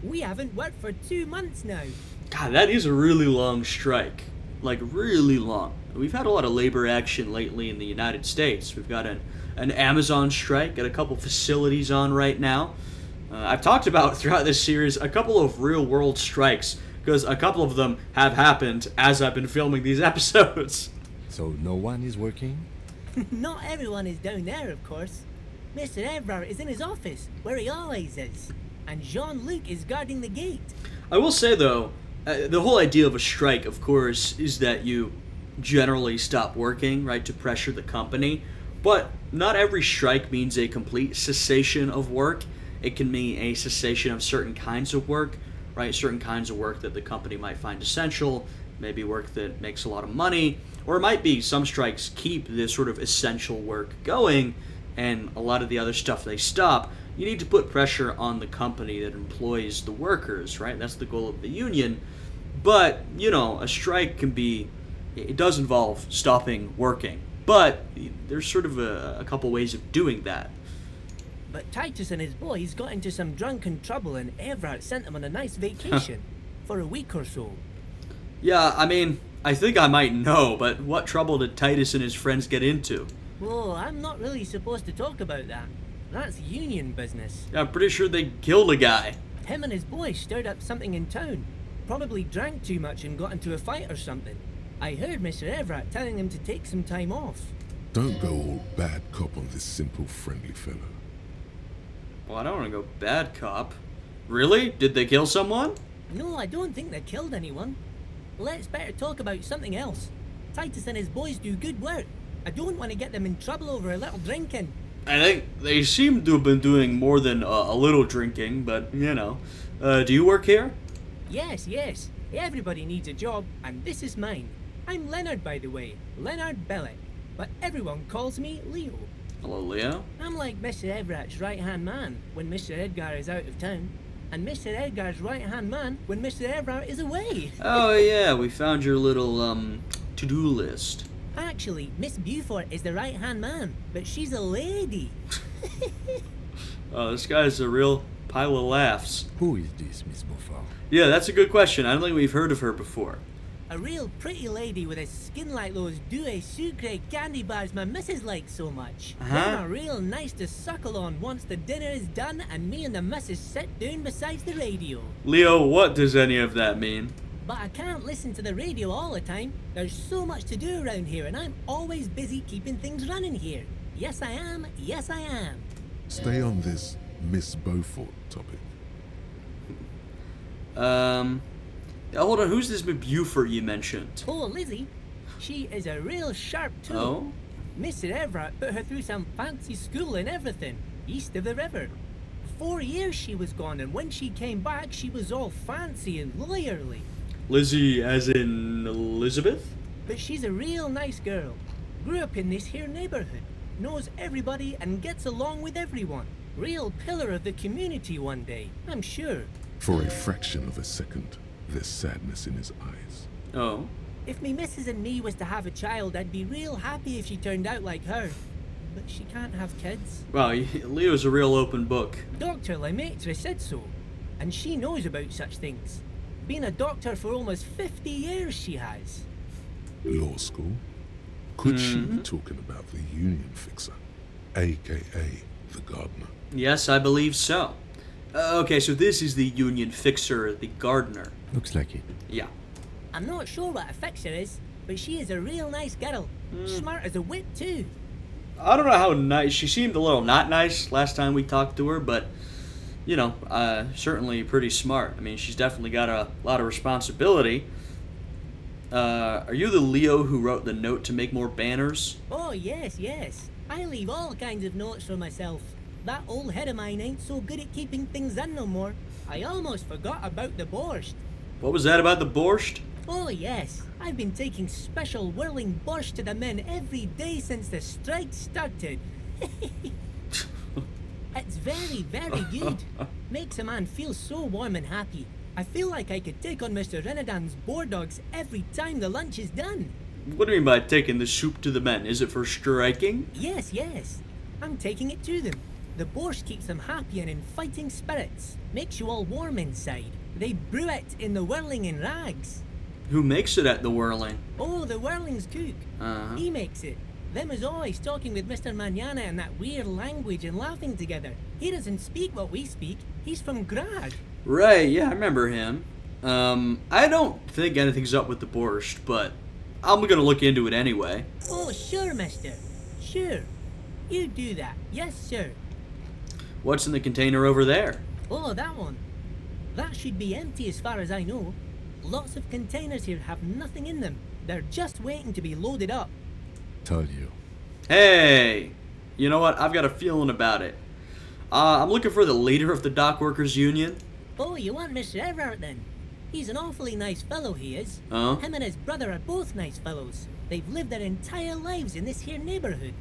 We haven't worked for 2 months now. God, that is a really long strike. Like, really long. We've had a lot of labor action lately in the United States. We've got an Amazon strike, got a couple facilities on right now. I've talked about throughout this series a couple of real-world strikes, because a couple of them have happened as I've been filming these episodes. So no one is working? Not everyone is down there, of course. Mr. Evrart is in his office, where he always is. And Jean-Luc is guarding the gate. I will say, though, the whole idea of a strike, of course, is that you generally stop working, right, to pressure the company. But not every strike means a complete cessation of work. It can mean a cessation of certain kinds of work, right? Certain kinds of work that the company might find essential, maybe work that makes a lot of money, or it might be some strikes keep this sort of essential work going, and a lot of the other stuff they stop. You need to put pressure on the company that employs the workers, right? That's the goal of the union. But, you know, a strike it does involve stopping working. But there's sort of a couple ways of doing that. But Titus and his boys got into some drunken trouble and Evrart sent them on a nice vacation for a week or so. Yeah, I mean, I think I might know, but what trouble did Titus and his friends get into? Oh, I'm not really supposed to talk about that. That's union business. Yeah, I'm pretty sure they killed a guy. Him and his boys stirred up something in town. Probably drank too much and got into a fight or something. I heard Mr. Evrart telling him to take some time off. Don't go all bad cop on this simple, friendly fellow. Well, I don't want to go bad cop. Really? Did they kill someone? No, I don't think they killed anyone. let's better talk about something else. Titus and his boys do good work. I don't want to get them in trouble over a little drinking. I think they seem to have been doing more than a little drinking, but, you know. Do you work here? Yes, yes. Everybody needs a job, and this is mine. I'm Leonard, by the way. Leonard Bellick. But everyone calls me Leo. Hello, Leo. I'm like Mr. Evrat's right-hand man when Mr. Edgar is out of town, and Mr. Edgar's right-hand man when Mr. Evrart is away. Oh, yeah, we found your little, to-do list. Actually, Miss Beaufort is the right-hand man, but she's a lady. Oh, this guy's a real pile of laughs. Who is this, Miss Beaufort? Yeah, that's a good question. I don't think we've heard of her before. A real pretty lady with a skin like those Douai Sucre candy bars my missus likes so much. Them are real nice to suckle on once the dinner is done and me and the missus sit down beside the radio. Leo, what does any of that mean? But I can't listen to the radio all the time. There's so much to do around here and I'm always busy keeping things running here. Yes, I am. Yes, I am. Stay on this Miss Beaufort topic. Hold on, who's this Beaufort you mentioned? Oh, Lizzie. She is a real sharp tool. Oh? Mr. Evrart put her through some fancy school and everything, east of the river. 4 years she was gone, and when she came back, she was all fancy and lawyerly. Lizzie as in Elizabeth? But she's a real nice girl. Grew up in this here neighborhood. Knows everybody and gets along with everyone. Real pillar of the community one day, I'm sure. For a fraction of a second, there's sadness in his eyes. Oh? If me missus and me was to have a child, I'd be real happy if she turned out like her. But she can't have kids. Wow, Leo's a real open book. Dr. Lemaitre said so. And she knows about such things. Been a doctor for almost 50 years she has. Law school? Could she be talking about the union fixer, aka the gardener? Yes, I believe so. Okay, so this is the union fixer, the gardener. Looks like it. Yeah. I'm not sure what a fixer is, but she is a real nice girl. Smart as a whip too. I don't know how nice. She seemed a little not nice last time we talked to her, but, you know, certainly pretty smart. I mean, she's definitely got a lot of responsibility. Are you the Leo who wrote the note to make more banners? Oh, yes, yes. I leave all kinds of notes for myself. That old head of mine ain't so good at keeping things in no more. I almost forgot about the borscht. What was that about the borscht? Oh, yes. I've been taking special whirling borscht to the men every day since the strike started. It's very, very good. Makes a man feel so warm and happy. I feel like I could take on Mr. Renadan's boar dogs every time the lunch is done. What do you mean by taking the soup to the men? Is it for striking? Yes, yes. I'm taking it to them. The borscht keeps them happy and in fighting spirits. Makes you all warm inside. They brew it in the whirling in rags. Who makes it at the whirling? Oh, the whirling's cook. Uh-huh. He makes it. Them is always talking with Mr. Manana in that weird language and laughing together. He doesn't speak what we speak. He's from Grad. Right, yeah, I remember him. I don't think anything's up with the borscht, but I'm gonna look into it anyway. Oh, sure, mister. Sure. You do that. Yes, sir. What's in the container over there? Oh, that one. That should be empty as far as I know. Lots of containers here have nothing in them. They're just waiting to be loaded up. Told you. Hey! You know what? I've got a feeling about it. I'm looking for the leader of the Dock Workers Union. Oh, you want Mr. Evrart then? He's an awfully nice fellow, he is. Oh? Him and his brother are both nice fellows. They've lived their entire lives in this here neighborhood.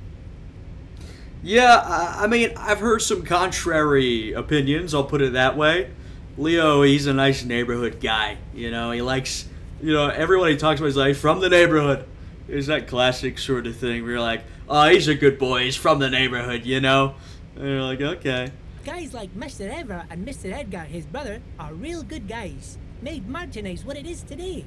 Yeah, I mean, I've heard some contrary opinions, I'll put it that way. Leo, he's a nice neighborhood guy. You know, he likes, everyone he talks about is like, from the neighborhood. It's that classic sort of thing where you're like, oh, he's a good boy, he's from the neighborhood, you know? And you're like, okay. Guys like Mr. Evrart and Mr. Edgar, his brother, are real good guys. Made Martinez what it is today.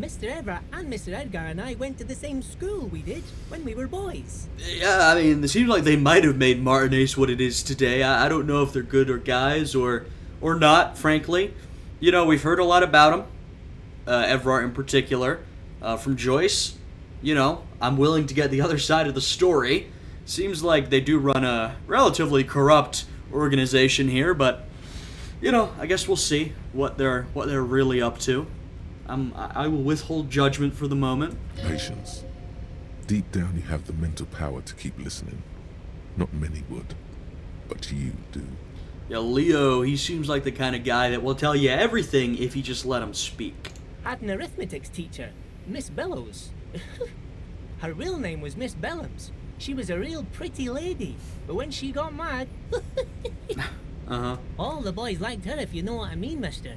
Mr. Evrart and Mr. Edgar and I went to the same school we did when we were boys. Yeah, I mean, it seems like they might have made Martinez what it is today. I don't know if they're good or guys or not, frankly. You know, we've heard a lot about them, Evrart in particular, from Joyce. You know, I'm willing to get the other side of the story. Seems like they do run a relatively corrupt organization here, but, I guess we'll see what they're really up to. I will withhold judgment for the moment. Patience. Deep down, you have the mental power to keep listening. Not many would, but you do. Yeah, Leo, he seems like the kind of guy that will tell you everything if you just let him speak. Had an arithmetics teacher, Miss Bellows. Her real name was Miss Bellams. She was a real pretty lady, but when she got mad... All the boys liked her, if you know what I mean, mister.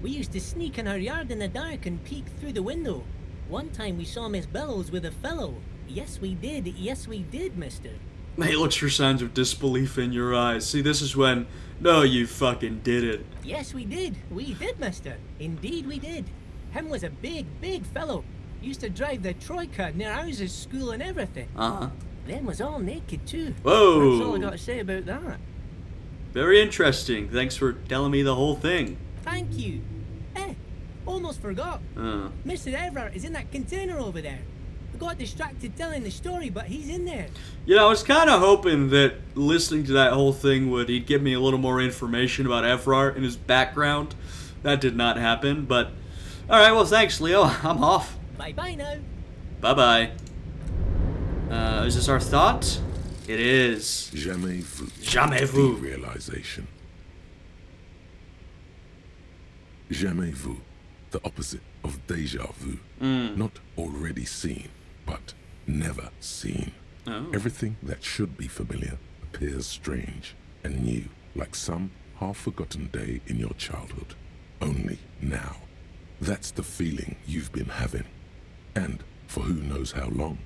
We used to sneak in her yard in the dark and peek through the window. One time we saw Miss Bellows with a fellow. Yes, we did, mister. He looks for signs of disbelief in your eyes. See, this is when... No, you fucking did it. Yes, we did, mister. Indeed we did. Him was a big fellow. Used to drive the Troika near houses, school and everything. Them was all naked too. Whoa. That's all I got to say about that. Very interesting. Thanks for telling me the whole thing. Thank you. Almost forgot. Mr. Evrart is in that container over there. I got distracted telling the story, but he's in there. You know, I was kind of hoping that listening to that whole thing he'd give me a little more information about Evrart and his background. That did not happen, but... Alright, well, thanks, Leo. I'm off. Bye-bye now. Bye-bye. Is this our thought? It is. Jamais vu. Jamais vu. Realization. Jamais vu. The opposite of déjà vu. Not already seen, but never seen. Everything that should be familiar appears strange and new, like some half-forgotten day in your childhood. Only now. That's the feeling you've been having. And for who knows how long.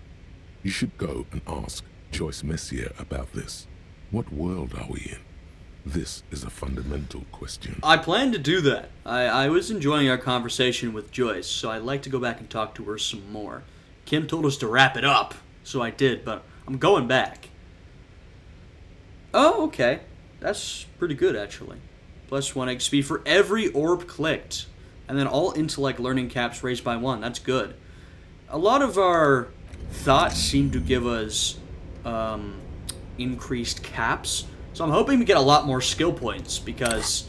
You should go and ask Joyce Messier about this. What world are we in? This is a fundamental question. I plan to do that. I was enjoying our conversation with Joyce, so I'd like to go back and talk to her some more. Kim told us to wrap it up, so I did, but I'm going back. Oh, okay. That's pretty good, actually. Plus 1 XP for every orb clicked. And then all intellect learning caps raised by 1. That's good. A lot of our thoughts seem to give us increased caps. So I'm hoping we get a lot more skill points, because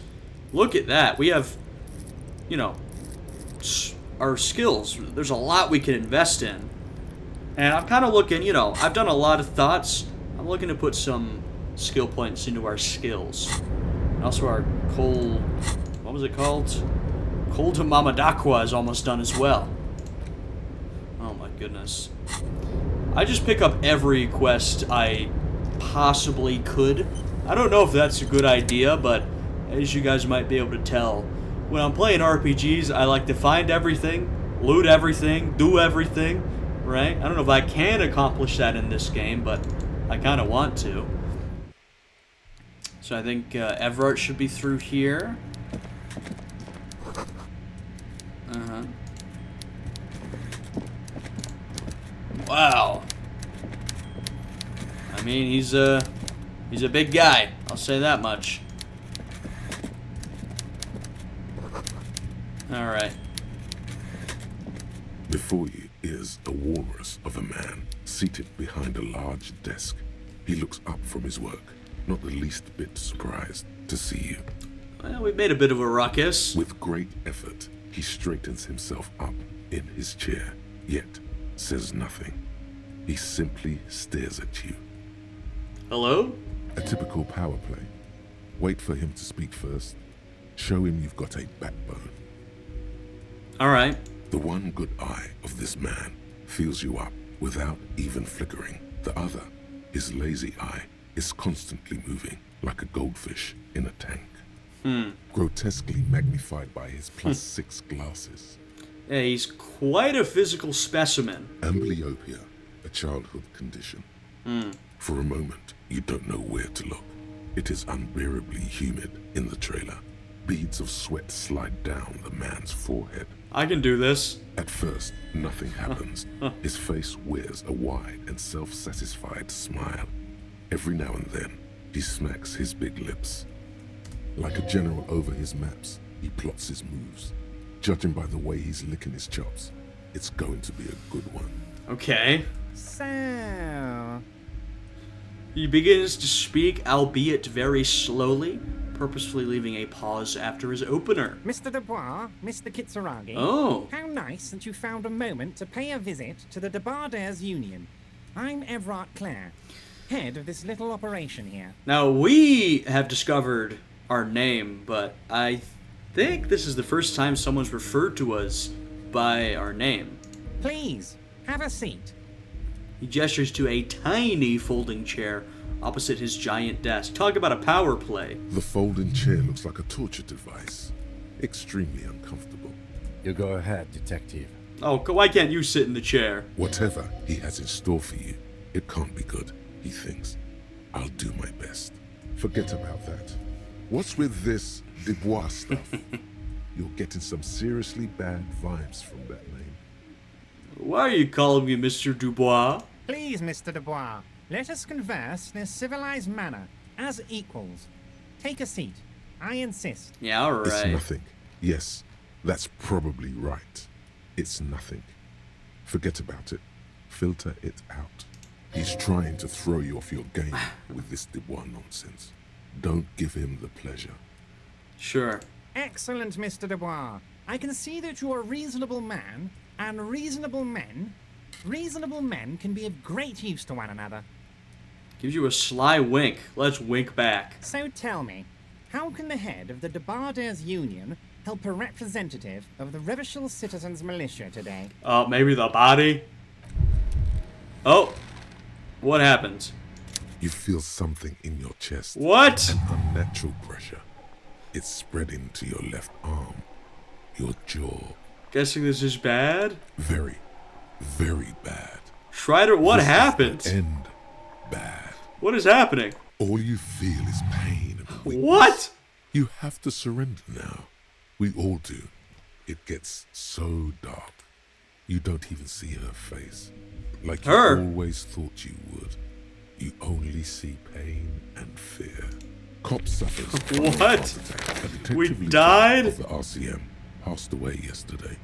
look at that. We have, you know, our skills. There's a lot we can invest in. And I'm kind of looking, you know, I've done a lot of thoughts. I'm looking to put some skill points into our skills. And also our cold, what was it called? Cold to Mamadakwa is almost done as well. Oh my goodness. I just pick up every quest I possibly could. I don't know if that's a good idea, but as you guys might be able to tell, when I'm playing RPGs, I like to find everything, loot everything, do everything, right? I don't know if I can accomplish that in this game, but I kind of want to. So I think Evrart should be through here. Wow. I mean, he's a big guy. I'll say that much. Alright. Before you is a walrus of a man seated behind a large desk. He looks up from his work, not the least bit surprised to see you. Well, we made a bit of a ruckus. With great effort, he straightens himself up in his chair, yet says nothing. He simply stares at you. Hello? A typical power play. Wait for him to speak first. Show him you've got a backbone. Alright. The one good eye of this man fills you up without even flickering. The other, his lazy eye, is constantly moving like a goldfish in a tank. Grotesquely magnified by his +6 glasses. Yeah, he's quite a physical specimen. Amblyopia, a childhood condition. For a moment, you don't know where to look. It is unbearably humid in the trailer. Beads of sweat slide down the man's forehead. I can do this. At first, nothing happens. His face wears a wide and self-satisfied smile. Every now and then, he smacks his big lips. Like a general over his maps, he plots his moves. Judging by the way he's licking his chops, it's going to be a good one. Okay. So... He begins to speak, albeit very slowly. purposefully leaving a pause after his opener. Mr. Dubois, Mr. Kitsuragi. Oh. How nice that you found a moment to pay a visit to the Debardairs Union. I'm Evrart Clare, head of this little operation here. Now, we have discovered our name, but I think this is the first time someone's referred to us by our name. Please, have a seat. He gestures to a tiny folding chair opposite his giant desk. Talk about a power play. The folding chair looks like a torture device. Extremely uncomfortable. You go ahead, detective. Oh, why can't you sit in the chair? Whatever he has in store for you, it can't be good, he thinks. I'll do my best. Forget about that. What's with this Dubois stuff? You're getting some seriously bad vibes from that name. Why are you calling me Mr. Dubois? Please, Mr. Dubois, let us converse in a civilized manner, as equals. Take a seat. I insist. Yeah, all right. It's nothing. Yes, that's probably right. It's nothing. Forget about it. Filter it out. He's trying to throw you off your game with this Dubois nonsense. Don't give him the pleasure. Sure. Excellent, Mr. Dubois. I can see that you are a reasonable man, and reasonable men can be of great use to one another. Gives you a sly wink. Let's wink back. So tell me, how can the head of the Debardairs Union help a representative of the Revachol Citizens Militia today? Maybe the body? Oh. What happened? You feel something in your chest. What? An unnatural pressure. It's spreading to your left arm. Your jaw. Guessing this is bad? Very, very bad. Schreider, what happened? End bad. What is happening? All you feel is pain and weakness. What? You have to surrender now. We all do. It gets so dark. You don't even see her face. Like you always thought you would. You only see pain and fear. Cop suffers. What? We died? Of the RCM passed away yesterday.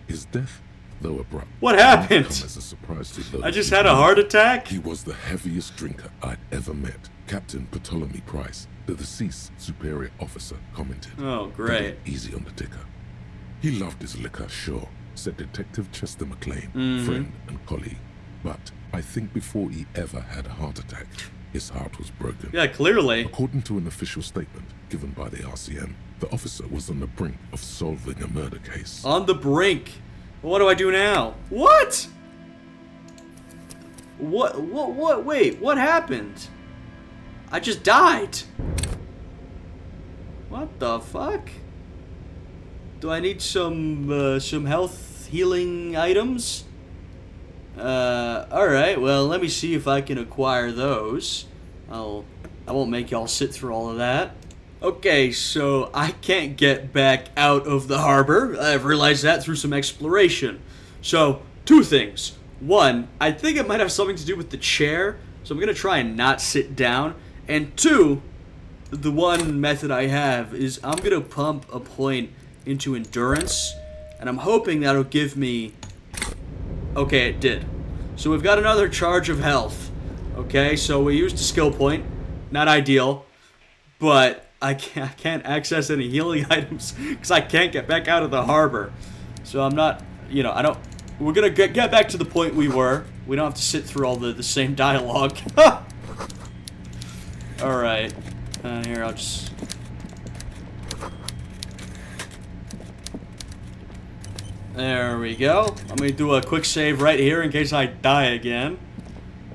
His death, though abrupt, what happened? Come as a surprise to those I just had a heart attack? He was the heaviest drinker I'd ever met. Captain Ptolemy Price, the deceased superior officer, commented. Oh, great. Easy on the ticker. He loved his liquor, sure, said Detective Chester McLean, friend and colleague. But I think before he ever had a heart attack, his heart was broken. Yeah, clearly. According to an official statement given by the RCM, the officer was on the brink of solving a murder case. On the brink? What do I do now? What? Wait, what happened? I just died. What the fuck? Do I need some health healing items? Alright, well, let me see if I can acquire those. I won't make y'all sit through all of that. Okay, so I can't get back out of the harbor. I've realized that through some exploration. So, two things. One, I think it might have something to do with the chair, so I'm gonna try and not sit down. And two, the one method I have is I'm gonna pump a point into endurance, and I'm hoping that'll give me... Okay, it did. So we've got another charge of health. Okay, so we used a skill point. Not ideal. But I can't access any healing items because I can't get back out of the harbor. So I'm not, I don't... We're going to get back to the point we were. We don't have to sit through all the same dialogue. Alright. Here, I'll just... There we go. Let me do a quick save right here in case I die again.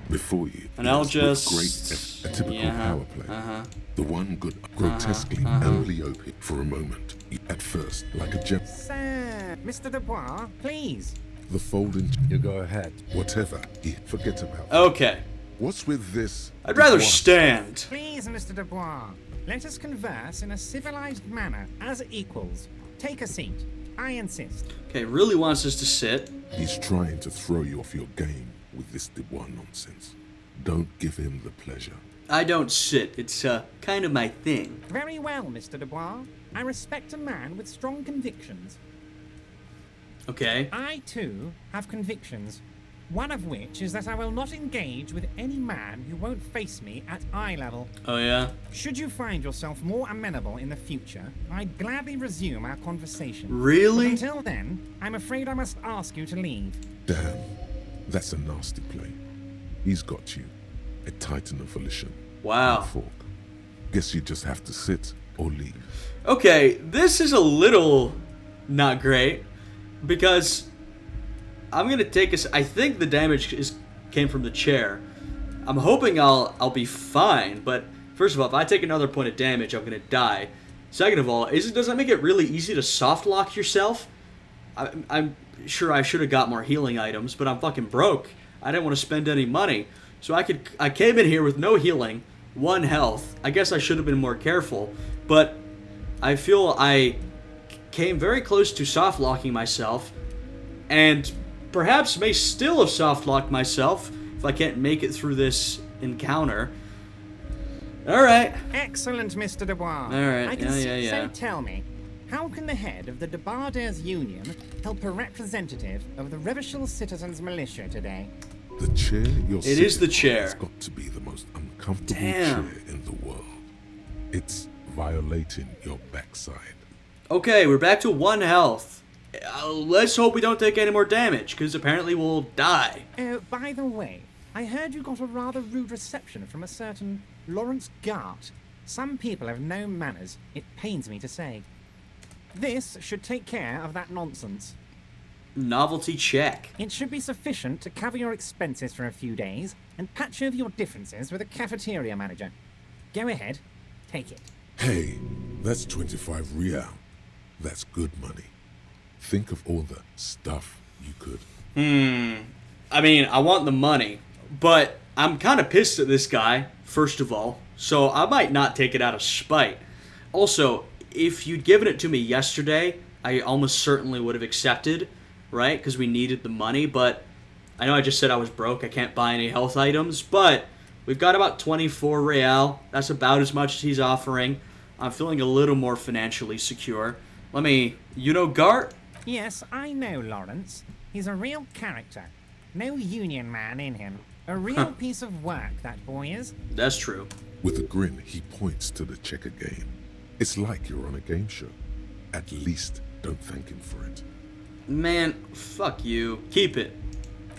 Before you, and I'll just... a typical power play. The one good, grotesquely amblyopia for a moment. At first, like a gem. Sir, Mr. Dubois, please. The folding... You go ahead. Whatever. Forget about it. Okay. What's with this? I'd rather stand. Please, Mr. Dubois. Let us converse in a civilized manner, as equals. Take a seat. I insist. Okay, really wants us to sit. He's trying to throw you off your game with this Dubois nonsense. Don't give him the pleasure. I don't sit. It's kind of my thing. Very well, Mr. Dubois. I respect a man with strong convictions. Okay. I, too, have convictions. One of which is that I will not engage with any man who won't face me at eye level. Oh, yeah? Should you find yourself more amenable in the future, I'd gladly resume our conversation. Really? But until then, I'm afraid I must ask you to leave. Damn, that's a nasty play. He's got you. A titan of volition. Wow. Fork. Guess you just have to sit or leave. Okay, this is a little not great, because I'm gonna take a. I think the damage came from the chair. I'm hoping I'll be fine, but first of all, if I take another point of damage, I'm gonna die. Second of all, does that make it really easy to soft lock yourself? I'm sure I should have got more healing items, but I'm fucking broke. I didn't want to spend any money, so I came in here with no healing, 1 health. I guess I should have been more careful, but I feel I came very close to soft locking myself, and perhaps may still have soft locked myself if I can't make it through this encounter. Alright. Excellent, Mr. Dubois. Alright, I can see. yeah. So tell me, how can the head of the Debarders Union help a representative of the Revachol Citizens Militia today? The chair you're It is the chair. It's got to be the most uncomfortable Damn. chair in the world. It's violating your backside. Okay, we're back to 1 health. Let's hope we don't take any more damage, because apparently we'll die. Oh, by the way, I heard you got a rather rude reception from a certain Lawrence Gart. Some people have no manners, it pains me to say. This should take care of that nonsense. Novelty check. It should be sufficient to cover your expenses for a few days and patch over your differences with a cafeteria manager. Go ahead, take it. Hey, that's 25 real. That's good money. Think of all the stuff you could. I mean, I want the money, but I'm kind of pissed at this guy, first of all, so I might not take it out of spite. Also, if you'd given it to me yesterday, I almost certainly would have accepted, right? Because we needed the money, but I know I just said I was broke, I can't buy any health items, but we've got about 24 real. That's about as much as he's offering. I'm feeling a little more financially secure. You know Gart? Yes, I know Lawrence. He's a real character. No union man in him. A real piece of work, that boy is. That's true. With a grin, he points to the checker game. It's like you're on a game show. At least don't thank him for it. Man, fuck you. Keep it.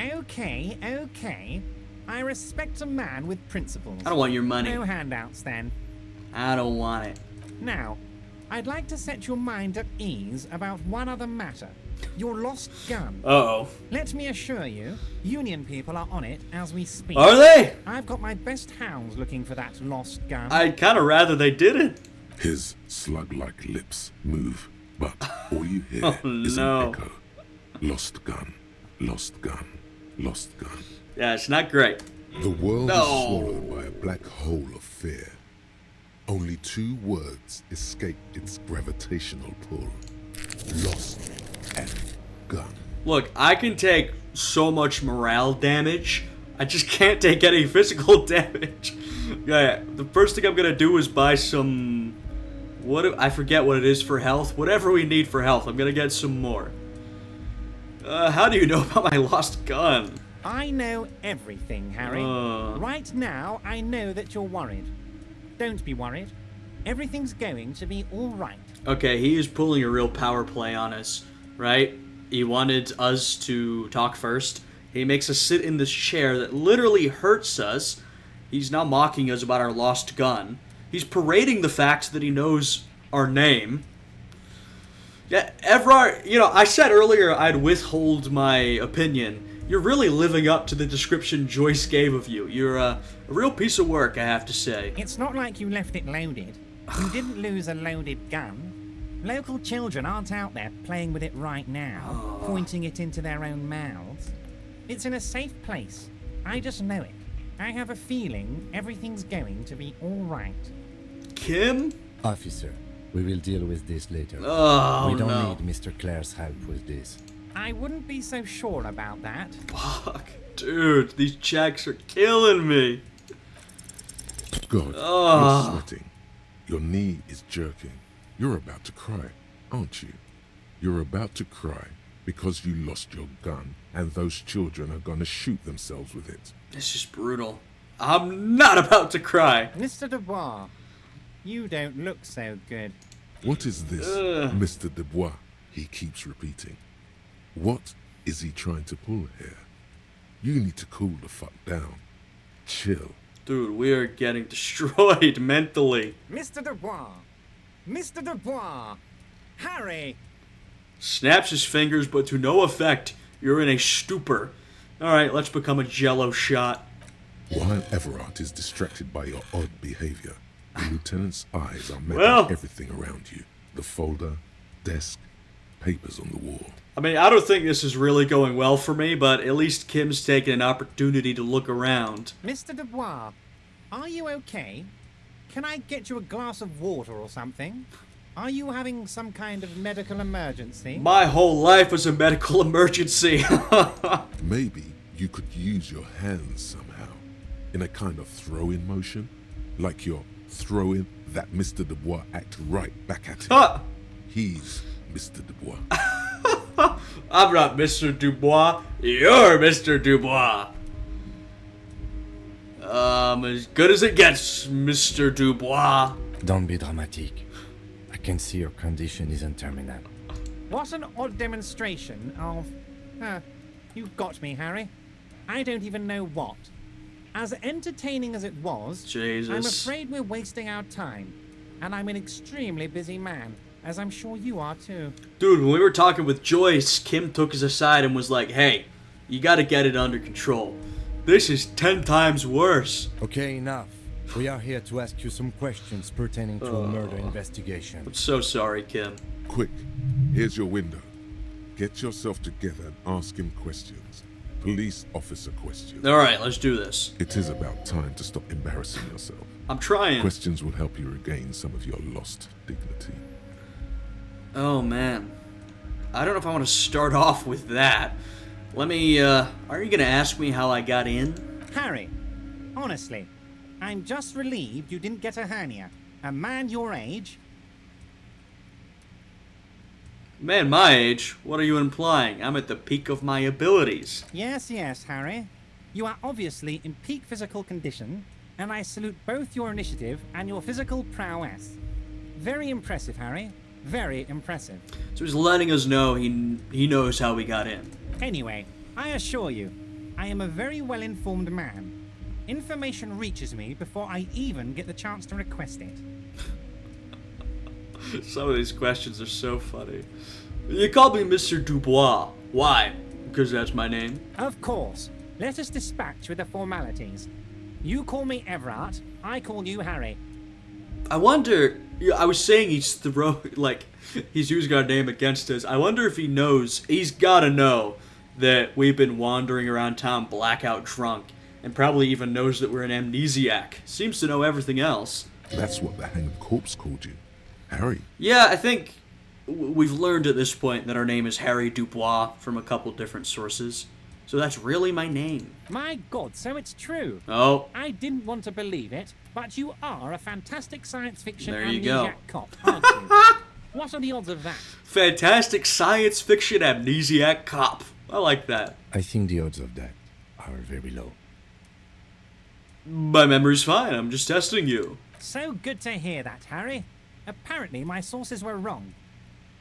Okay. I respect a man with principles. I don't want your money. No handouts, then. I don't want it. Now, I'd like to set your mind at ease about one other matter. Your lost gun. Uh-oh. Let me assure you, Union people are on it as we speak. Are they? I've got my best hounds looking for that lost gun. I'd kind of rather they didn't. His slug-like lips move, but all you hear Oh, is no. an echo. Lost gun, lost gun, lost gun. Yeah, it's not great. The world No. is swallowed by a black hole of fear. Only 2 words escape its gravitational pull. Lost and gun. Look, I can take so much morale damage. I just can't take any physical damage. Yeah, the first thing I'm gonna do is buy some... I forget what it is for health. Whatever we need for health, I'm gonna get some more. How do you know about my lost gun? I know everything, Harry. Right now, I know that you're worried. Don't be worried. Everything's going to be all right. Okay, he is pulling a real power play on us, right? He wanted us to talk first. He makes us sit in this chair that literally hurts us. He's now mocking us about our lost gun. He's parading the fact that he knows our name. Yeah, Evrart, I said earlier I'd withhold my opinion. You're really living up to the description Joyce gave of you. You're a real piece of work, I have to say. It's not like you left it loaded. You didn't lose a loaded gun. Local children aren't out there playing with it right now, pointing it into their own mouths. It's in a safe place. I just know it. I have a feeling everything's going to be all right. Kim? Officer, we will deal with this later. Oh, we don't no. need Mr. Clare's help with this. I wouldn't be so sure about that. Fuck. Dude, these checks are killing me. God, you're sweating. Your knee is jerking. You're about to cry, aren't you? You're about to cry because you lost your gun, and those children are gonna shoot themselves with it. It's just brutal. I'm not about to cry. Mr. Dubois, you don't look so good. What is this, Mr. Dubois? He keeps repeating. What is he trying to pull here? You need to cool the fuck down. Chill. Dude, we are getting destroyed mentally. Mr. Dubois! Mr. Dubois! Harry! Snaps his fingers, but to no effect. You're in a stupor. Alright, let's become a jello shot. While Evrart is distracted by your odd behavior, the lieutenant's eyes are met Well. on everything around you. The folder, desk, papers on the wall. I mean, I don't think this is really going well for me, but at least Kim's taking an opportunity to look around. Mr. Dubois, are you okay? Can I get you a glass of water or something? Are you having some kind of medical emergency? My whole life was a medical emergency. Maybe you could use your hands somehow, in a kind of throw-in motion, like you're throwing that Mr. Dubois act right back at him. He's Mr. Dubois. I'm not Mr. Dubois. You're Mr. Dubois. As good as it gets, Mr. Dubois. Don't be dramatic. I can see your condition isn't terminal. What an odd demonstration of... you've got me, Harry. I don't even know what. As entertaining as it was, Jesus. I'm afraid we're wasting our time. And I'm an extremely busy man, as I'm sure you are too. Dude, when we were talking with Joyce, Kim took us aside and was like, hey, you gotta get it under control. This is 10 times worse. Okay, enough. We are here to ask you some questions pertaining to a murder investigation. I'm so sorry, Kim. Quick, here's your window. Get yourself together and ask him questions. Police officer questions. Alright, let's do this. It is about time to stop embarrassing yourself. I'm trying. Questions will help you regain some of your lost dignity. Oh, man. I don't know if I want to start off with that. Let me, are you gonna ask me how I got in? Harry, honestly, I'm just relieved you didn't get a hernia. A man your age... Man, my age? What are you implying? I'm at the peak of my abilities. Yes, yes, Harry. You are obviously in peak physical condition, and I salute both your initiative and your physical prowess. Very impressive, Harry. Very impressive. So he's letting us know he knows how we got in. Anyway, I assure you, I am a very well-informed man. Information reaches me before I even get the chance to request it. Some of these questions are so funny. You call me Mr. Dubois. Why? Because that's my name. Of course. Let us dispatch with the formalities. You call me Evrart, I call you Harry. I wonder, I was saying he's using our name against us. I wonder if he knows, he's gotta know that we've been wandering around town blackout drunk, and probably even knows that we're an amnesiac. Seems to know everything else. That's what the hanged corpse called you. Harry. Yeah, I think we've learned at this point that our name is Harry Dubois from a couple different sources. So that's really my name. My God, so it's true. Oh. I didn't want to believe it, but you are a fantastic science fiction There you go. amnesiac cop, aren't you? What are the odds of that? Fantastic science fiction amnesiac cop. I like that. I think the odds of that are very low. My memory's fine. I'm just testing you. So good to hear that, Harry. Apparently my sources were wrong.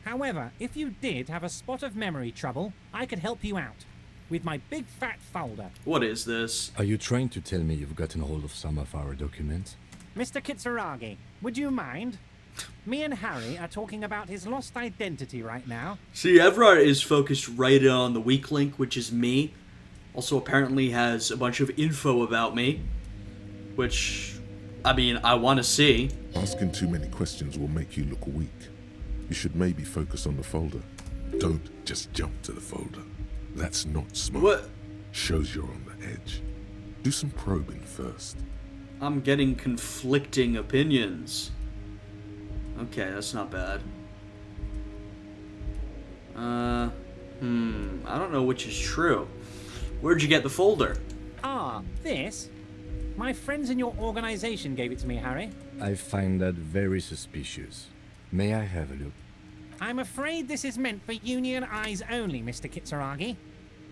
However, if you did have a spot of memory trouble, I could help you out. With my big fat folder. What is this? Are you trying to tell me you've gotten hold of some of our documents? Mr. Kitsuragi, would you mind? Me and Harry are talking about his lost identity right now. See, Evrart is focused right on the weak link, which is me. Also apparently has a bunch of info about me. Which, I mean, I want to see. Asking too many questions will make you look weak. You should maybe focus on the folder. Don't just jump to the folder. That's not smart. What? Shows you're on the edge. Do some probing first. I'm getting conflicting opinions. Okay, that's not bad. I don't know which is true. Where'd you get the folder? Ah, this? My friends in your organization gave it to me, Harry. I find that very suspicious. May I have a look? I'm afraid this is meant for Union eyes only, Mr. Kitsuragi.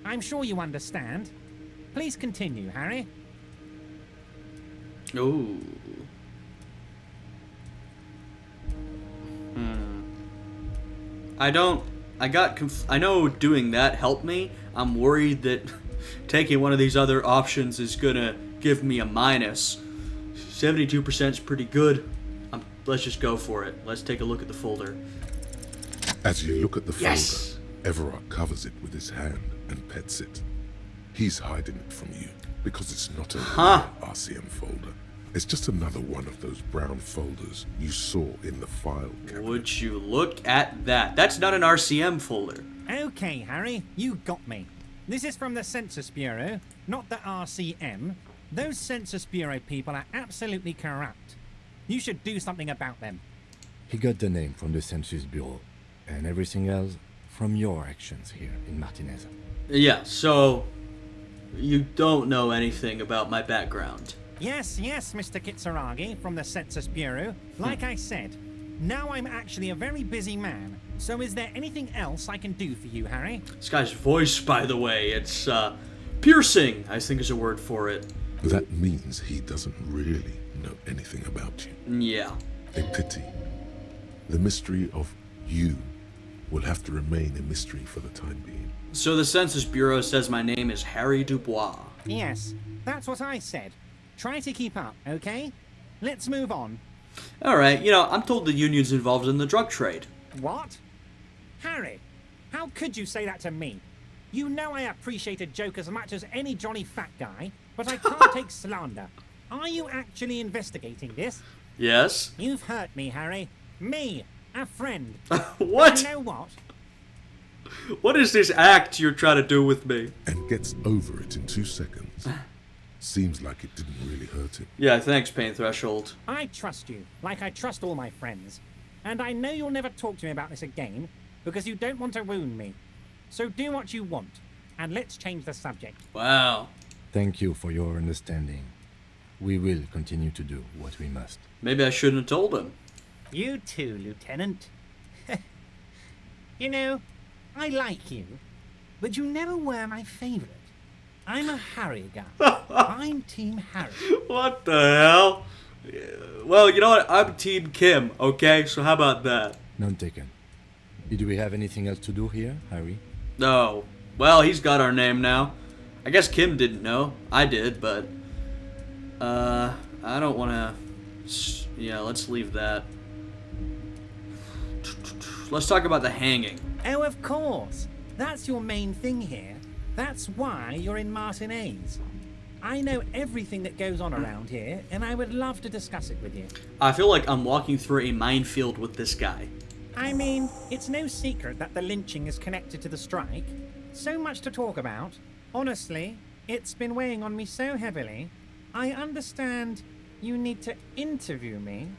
I'm sure you understand. Please continue, Harry. Ooh. I know doing that helped me. I'm worried that taking one of these other options is gonna give me a minus. 72% is pretty good. Let's just go for it. Let's take a look at the folder. As you look at the Yes! folder, Evrart covers it with his hand and pets it. He's hiding it from you because it's not a real RCM folder. It's just another one of those brown folders you saw in the file cabinet. Would you look at that? That's not an RCM folder. Okay, Harry, you got me. This is from the Census Bureau, not the RCM. Those Census Bureau people are absolutely corrupt. You should do something about them. He got the name from the Census Bureau, and everything else from your actions here in Martinez. Yeah, so you don't know anything about my background. Yes, Mr. Kitsuragi from the Census Bureau. Like I said, now I'm actually a very busy man. So is there anything else I can do for you, Harry? This guy's voice, by the way, it's piercing, I think is a word for it. That means he doesn't really know anything about you. Yeah. A pity. The mystery of you will have to remain a mystery for the time being. So the Census Bureau says my name is Harry Dubois. Yes, that's what I said. Try to keep up, okay? Let's move on. Alright, I'm told the union's involved in the drug trade. What? Harry, how could you say that to me? You know I appreciate a joke as much as any jolly fat guy, but I can't take slander. Are you actually investigating this? Yes. You've hurt me, Harry. Me, a friend. What? But you know what? What is this act you're trying to do with me? And gets over it in 2 seconds. Seems like it didn't really hurt him. Yeah, thanks, Pain Threshold. I trust you, like I trust all my friends. And I know you'll never talk to me about this again, because you don't want to wound me. So do what you want, and let's change the subject. Wow. Thank you for your understanding. We will continue to do what we must. Maybe I shouldn't have told him. You too, Lieutenant. You know, I like you, But you never were my favorite. I'm a Harry guy. I'm Team Harry. What the hell? Well, you know what? I'm Team Kim, okay? So how about that? None taken. Did we have anything else to do here, Harry? No. Well, he's got our name now. I guess Kim didn't know. I did, but... I don't want to... Yeah, let's leave that. Let's talk about the hanging. Oh, of course. That's your main thing here. That's why you're in Martinez. I know everything that goes on around here, and I would love to discuss it with you. I feel like I'm walking through a minefield with this guy. I mean, it's no secret that the lynching is connected to the strike. So much to talk about. Honestly, it's been weighing on me so heavily. I understand you need to interview me.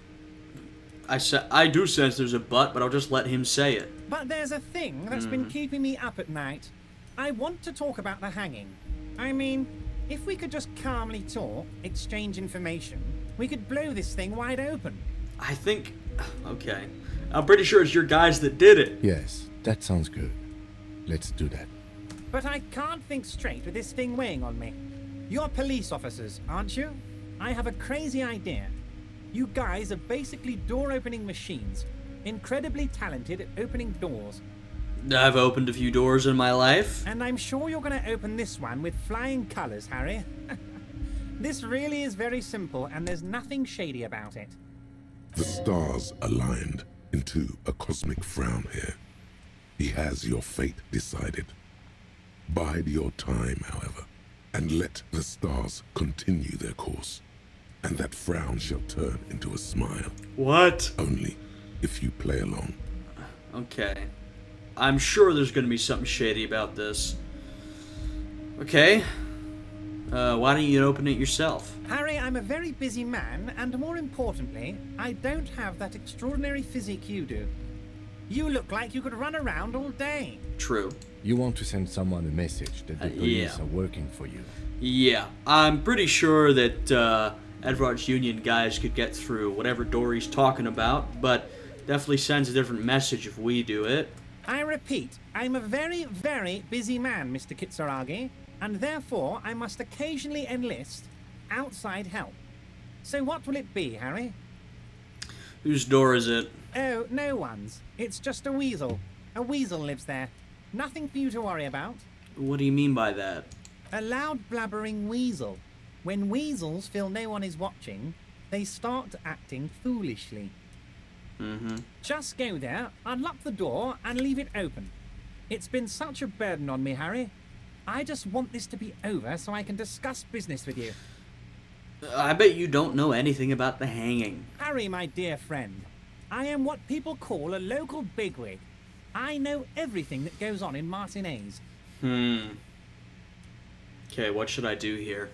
I do sense there's a but I'll just let him say it. But there's a thing that's been keeping me up at night. I want to talk about the hanging. I mean, if we could just calmly talk, exchange information, we could blow this thing wide open. I think... Okay. I'm pretty sure it's your guys that did it. Yes, that sounds good. Let's do that. But I can't think straight with this thing weighing on me. You're police officers, aren't you? I have a crazy idea. You guys are basically door-opening machines. Incredibly talented at opening doors. I've opened a few doors in my life. And I'm sure you're going to open this one with flying colors, Harry. This really is very simple, and there's nothing shady about it. The stars aligned into a cosmic frown here. He has your fate decided. Bide your time, however, and let the stars continue their course, and that frown shall turn into a smile. What? Only if you play along. Okay. I'm sure there's going to be something shady about this. Okay. Why don't you open it yourself? Harry, I'm a very busy man, and more importantly, I don't have that extraordinary physique you do. You look like you could run around all day. True. You want to send someone a message that the police are working for you. Yeah. I'm pretty sure that Evrart's union guys could get through whatever door he's talking about, but Definitely sends a different message if we do it. I repeat, I'm a very, very busy man, Mr. Kitsuragi, and therefore I must occasionally enlist outside help. So what will it be, Harry? Whose door is it? Oh, no one's. It's just a weasel. A weasel lives there. Nothing for you to worry about. What do you mean by that? A loud blabbering weasel. When weasels feel no one is watching, they start acting foolishly. Just go there, unlock the door, and leave it open. It's been such a burden on me, Harry. I just want this to be over so I can discuss business with you. I bet you don't know anything about the hanging. Harry, my dear friend, I am what people call a local bigwig. I know everything that goes on in Martinez. Okay, what should I do here?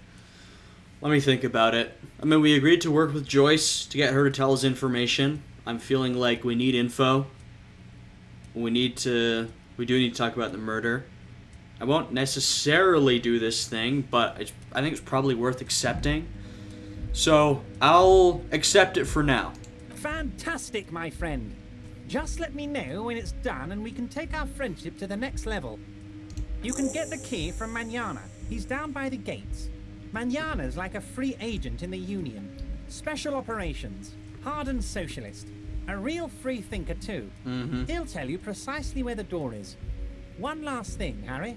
Let me think about it. I mean, we agreed to work with Joyce to get her to tell us information. I'm feeling like we need info. We do need to talk about the murder. I won't necessarily do this thing, but I think it's probably worth accepting. So, I'll accept it for now. Fantastic, my friend. Just let me know when it's done and we can take our friendship to the next level. You can get the key from Manana. He's down by the gates. Manana's like a free agent in the Union. Special operations. Hardened socialist. A real free thinker, too. He'll tell you precisely where the door is. One last thing, Harry.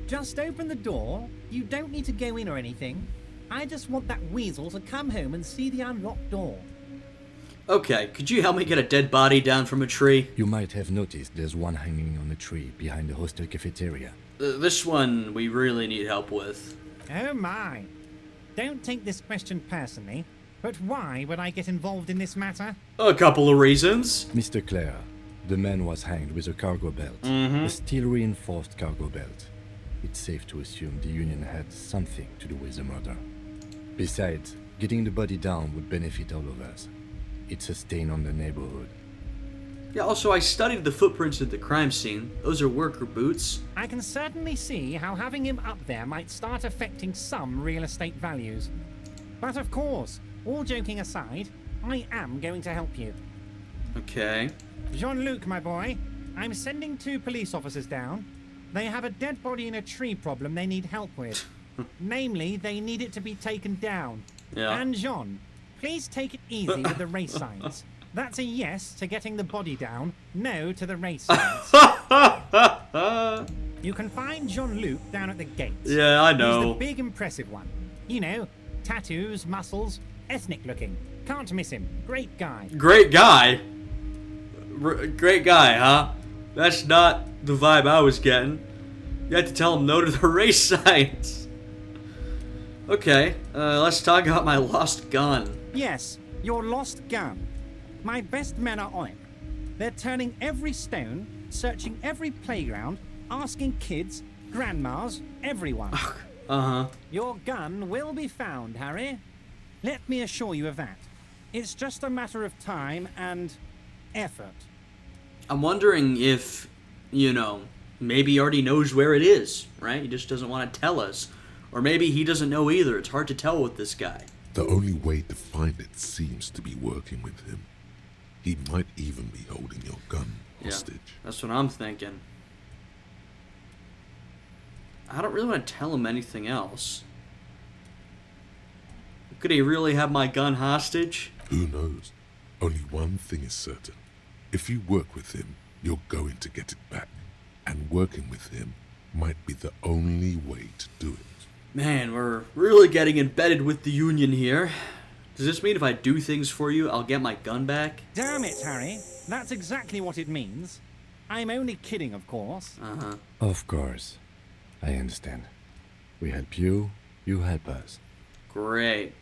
Just open the door. You don't need to go in or anything. I just want that weasel to come home and see the unlocked door. Okay, could you help me get a dead body down from a tree? You might have noticed there's one hanging on a tree behind the hostel cafeteria. This one we really need help with. Oh my. Don't take this question personally, but why would I get involved in this matter? A couple of reasons. Mr. Clare, the man was hanged with a cargo belt. A steel-reinforced cargo belt. It's safe to assume the Union had something to do with the murder. Besides, getting the body down would benefit all of us. It's a stain on the neighborhood. Yeah, also I studied the footprints at the crime scene. Those are worker boots. I can certainly see how having him up there might start affecting some real estate values. But of course, all joking aside, I am going to help you. Okay. Jean-Luc, my boy, I'm sending 2 police officers down. They have a dead body in a tree problem they need help with. Namely, they need it to be taken down. Yeah. And Jean, please take it easy with the race signs. That's a yes to getting the body down, no to the race signs. You can find Jean-Luc down at the gates. Yeah, I know. He's the big, impressive one. You know, tattoos, muscles, ethnic looking. Can't miss him. Great guy. Great guy? Great guy, huh? That's not the vibe I was getting. You had to tell him no to the race signs. Okay, let's talk about my lost gun. Yes, your lost gun. My best men are on it. They're turning every stone, searching every playground, asking kids, grandmas, everyone. Your gun will be found, Harry. Let me assure you of that. It's just a matter of time and effort. I'm wondering if, maybe he already knows where it is, right? He just doesn't want to tell us. Or maybe he doesn't know either. It's hard to tell with this guy. The only way to find it seems to be working with him. He might even be holding your gun hostage. Yeah, that's what I'm thinking. I don't really want to tell him anything else. Could he really have my gun hostage? Who knows? Only one thing is certain. If you work with him, you're going to get it back. And working with him might be the only way to do it. Man, we're really getting embedded with the Union here. Does this mean if I do things for you, I'll get my gun back? Damn it, Harry. That's exactly what it means. I'm only kidding, of course. Of course. I understand. We help you, you help us. Great.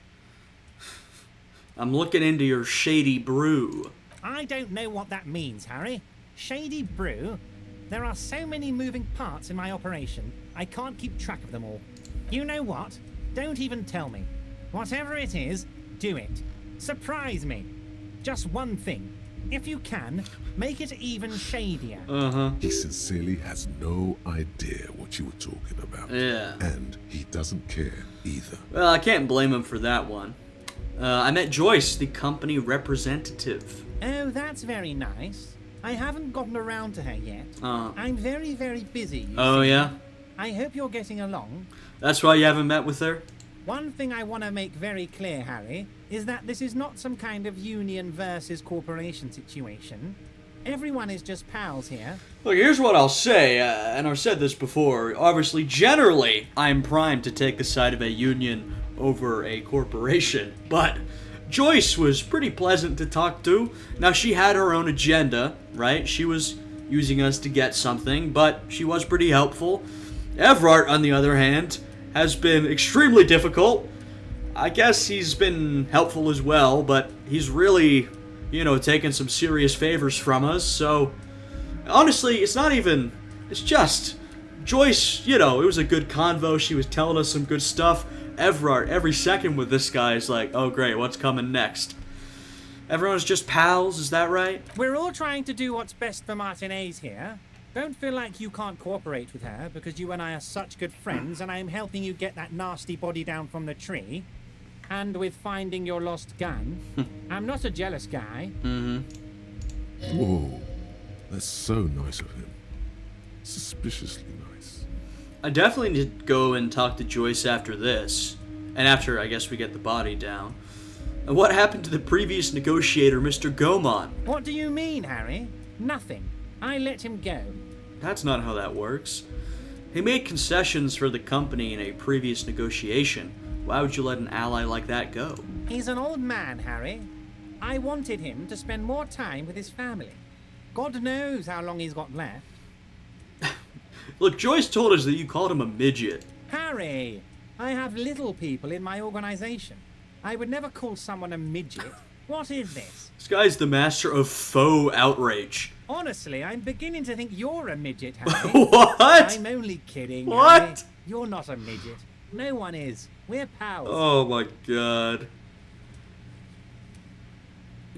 I'm looking into your shady brew. I don't know what that means, Harry. Shady brew? There are so many moving parts in my operation, I can't keep track of them all. You know what? Don't even tell me. Whatever it is, do it. Surprise me. Just one thing. If you can, make it even shadier. He sincerely has no idea what you were talking about. Yeah. And he doesn't care either. Well, I can't blame him for that one. I met Joyce, the company representative. Oh, that's very nice. I haven't gotten around to her yet. I'm very, very busy, you Oh, see. yeah? I hope you're getting along. That's why you haven't met with her? One thing I want to make very clear, Harry, is that this is not some kind of union versus corporation situation. Everyone is just pals here. Look, here's what I'll say, and I've said this before. Obviously, generally, I'm primed to take the side of a union over a corporation, but Joyce was pretty pleasant to talk to. Now, she had her own agenda, right? She was using us to get something, but she was pretty helpful. Evrart, on the other hand, has been extremely difficult. I guess he's been helpful as well, but he's really, taken some serious favors from us, so honestly, it's just Joyce, it was a good convo. She was telling us some good stuff. Evrart, every second with this guy is like, oh great, what's coming next? Everyone's just pals, is that right? We're all trying to do what's best for Martinez here. Don't feel like you can't cooperate with her, because you and I are such good friends, and I'm helping you get that nasty body down from the tree. And with finding your lost gun. I'm not a jealous guy. Mm-hmm. Whoa, that's so nice of him. Suspiciously nice. I definitely need to go and talk to Joyce after this. And after, I guess, we get the body down. And what happened to the previous negotiator, Mr. Gomon? What do you mean, Harry? Nothing. I let him go. That's not how that works. He made concessions for the company in a previous negotiation. Why would you let an ally like that go? He's an old man, Harry. I wanted him to spend more time with his family. God knows how long he's got left. Look, Joyce told us that you called him a midget. Harry, I have little people in my organization. I would never call someone a midget. What is this? This guy's the master of faux outrage. Honestly, I'm beginning to think you're a midget, Harry. What? I'm only kidding, What? Harry. You're not a midget. No one is. We're pals. Oh my god.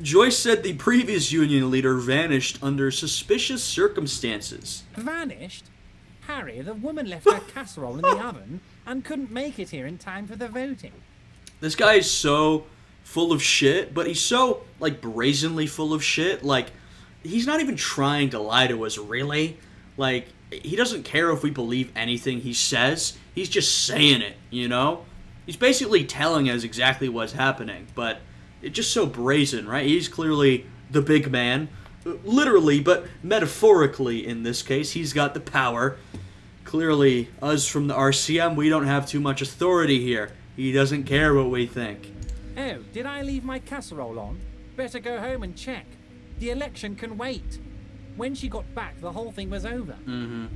Joyce said the previous union leader vanished under suspicious circumstances. Vanished? Harry, the woman left her casserole in the oven and couldn't make it here in time for the voting. This guy is so full of shit, but he's so, brazenly full of shit. He's not even trying to lie to us, really. He doesn't care if we believe anything he says. He's just saying it, He's basically telling us exactly what's happening, but it's just so brazen, right? He's clearly the big man. Literally, but metaphorically in this case. He's got the power. Clearly, us from the RCM, we don't have too much authority here. He doesn't care what we think. Oh, did I leave my casserole on? Better go home and check. The election can wait. When she got back, the whole thing was over. Mm-hmm.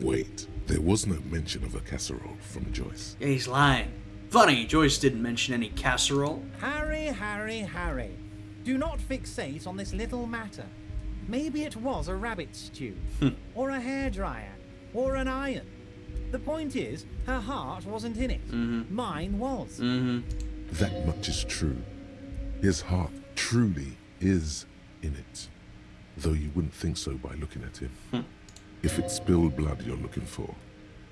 Wait, there was no mention of a casserole from Joyce. Yeah, he's lying. Funny, Joyce didn't mention any casserole. Harry, Harry, Harry. Do not fixate on this little matter. Maybe it was a rabbit stew, or a hairdryer, or an iron. The point is, her heart wasn't in it. Mm-hmm. Mine was. Mm-hmm. That much is true. His heart truly is in it. Though you wouldn't think so by looking at him. If it's spilled blood you're looking for,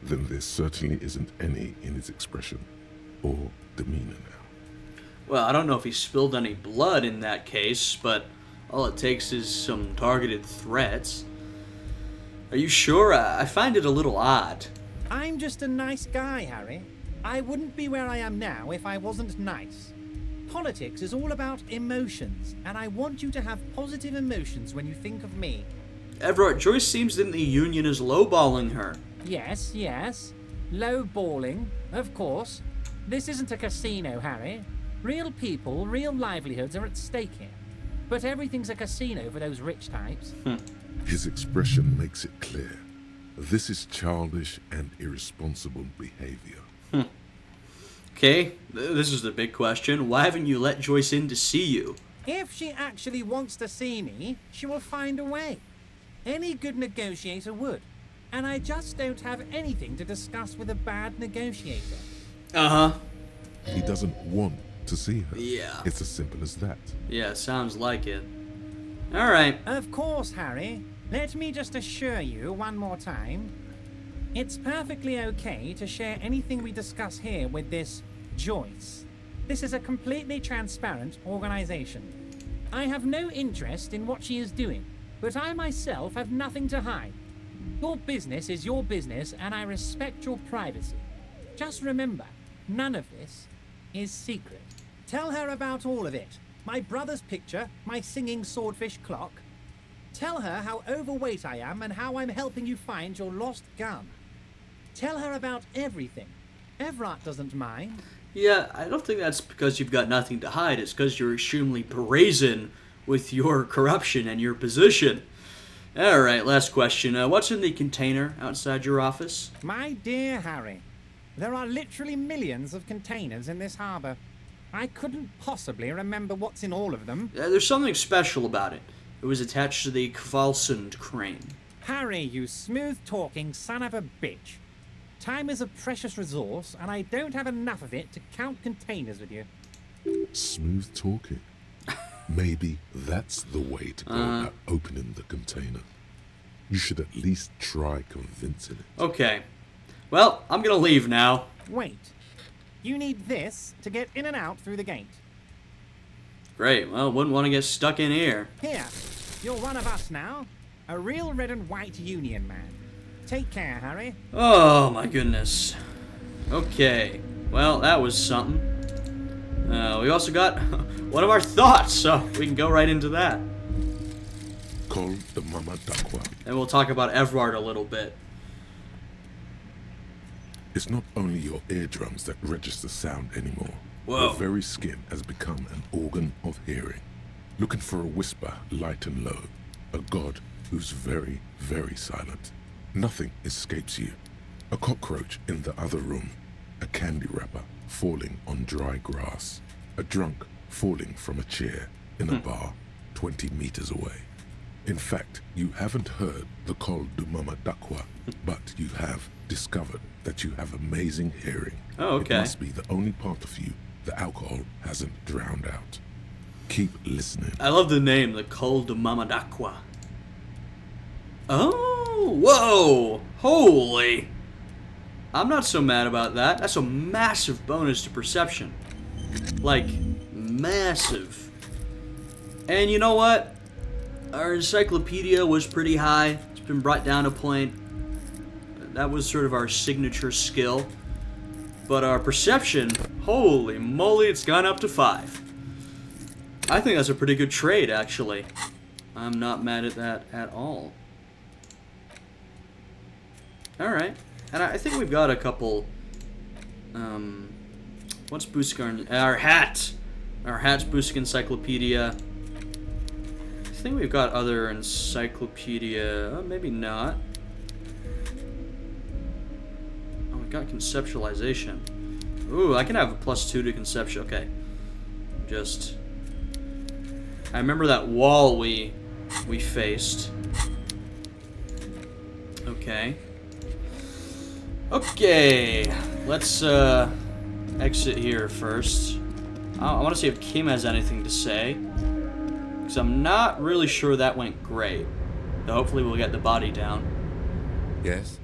then there certainly isn't any in his expression or demeanor now. Well, I don't know if he spilled any blood in that case, but all it takes is some targeted threats. Are you sure? I find it a little odd. I'm just a nice guy, Harry. I wouldn't be where I am now if I wasn't nice. Politics is all about emotions, and I want you to have positive emotions when you think of me. Evrart, Joyce seems that the union is lowballing her. Yes, yes. Low-balling, of course. This isn't a casino, Harry. Real people, real livelihoods are at stake here. But everything's a casino for those rich types. His expression makes it clear. This is childish and irresponsible behavior. Okay, this is the big question. Why haven't you let Joyce in to see you? If she actually wants to see me, she will find a way. Any good negotiator would. And I just don't have anything to discuss with a bad negotiator. Uh-huh. He doesn't want to see her. Yeah. It's as simple as that. Yeah, sounds like it. Alright. Of course, Harry. Let me just assure you one more time. It's perfectly okay to share anything we discuss here with this Joyce. This is a completely transparent organization. I have no interest in what she is doing, but I myself have nothing to hide. Your business is your business, and I respect your privacy. Just remember, none of this is secret. Tell her about all of it. My brother's picture, my singing swordfish clock. Tell her how overweight I am and how I'm helping you find your lost gun. Tell her about everything. Evrart doesn't mind. Yeah, I don't think that's because you've got nothing to hide. It's because you're extremely brazen with your corruption and your position. Alright, last question. What's in the container outside your office? My dear Harry, there are literally millions of containers in this harbor. I couldn't possibly remember what's in all of them. There's something special about it. It was attached to the Kvalsund crane. Harry, you smooth-talking son of a bitch. Time is a precious resource, and I don't have enough of it to count containers with you. Smooth talking. Maybe that's the way to go about opening the container. You should at least try convincing it. Okay. Well, I'm gonna leave now. Wait. You need this to get in and out through the gate. Great. Well, wouldn't want to get stuck in here. Here. You're one of us now. A real red and white union man. Take care, Harry. Oh, my goodness. Okay. Well, that was something. We also got one of our thoughts, so we can go right into that. Call the Mama Dakwa. And we'll talk about Evrart a little bit. It's not only your eardrums that register sound anymore. Whoa. Your very skin has become an organ of hearing. Looking for a whisper, light and low. A god who's very, very silent. Nothing escapes you. A cockroach in the other room. A candy wrapper falling on dry grass. A drunk falling from a chair in a bar 20 meters away. In fact, you haven't heard the call du Mama Dakwa, but you have discovered that you have amazing hearing. Oh, okay. It must be the only part of you the alcohol hasn't drowned out. Keep listening. I love the name, the Col de Mamadakwa. Oh, whoa, holy. I'm not so mad about that. That's a massive bonus to perception. Like, massive. And you know what? Our encyclopedia was pretty high. It's been brought down a point. That was sort of our signature skill. But our perception, holy moly, it's gone up to 5. I think that's a pretty good trade, actually. I'm not mad at that at all. Alright. And I think we've got a couple... what's boosting our hat? Our hat's boosting encyclopedia. I think we've got other encyclopedia. Maybe not. Oh, we got conceptualization. Ooh, I can have a +2 to conceptual. Okay. Just... I remember that wall we faced. Okay. Okay. Let's exit here first. I want to see if Kim has anything to say. Because I'm not really sure that went great. Though hopefully we'll get the body down. Yes?